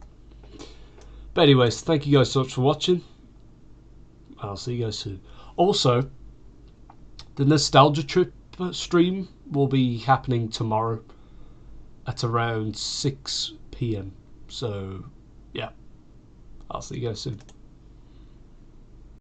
But anyways, thank you guys so much for watching. I'll see you guys soon. Also, the Nostalgia Trip stream will be happening tomorrow at around 6 PM. So, yeah, I'll see you guys soon.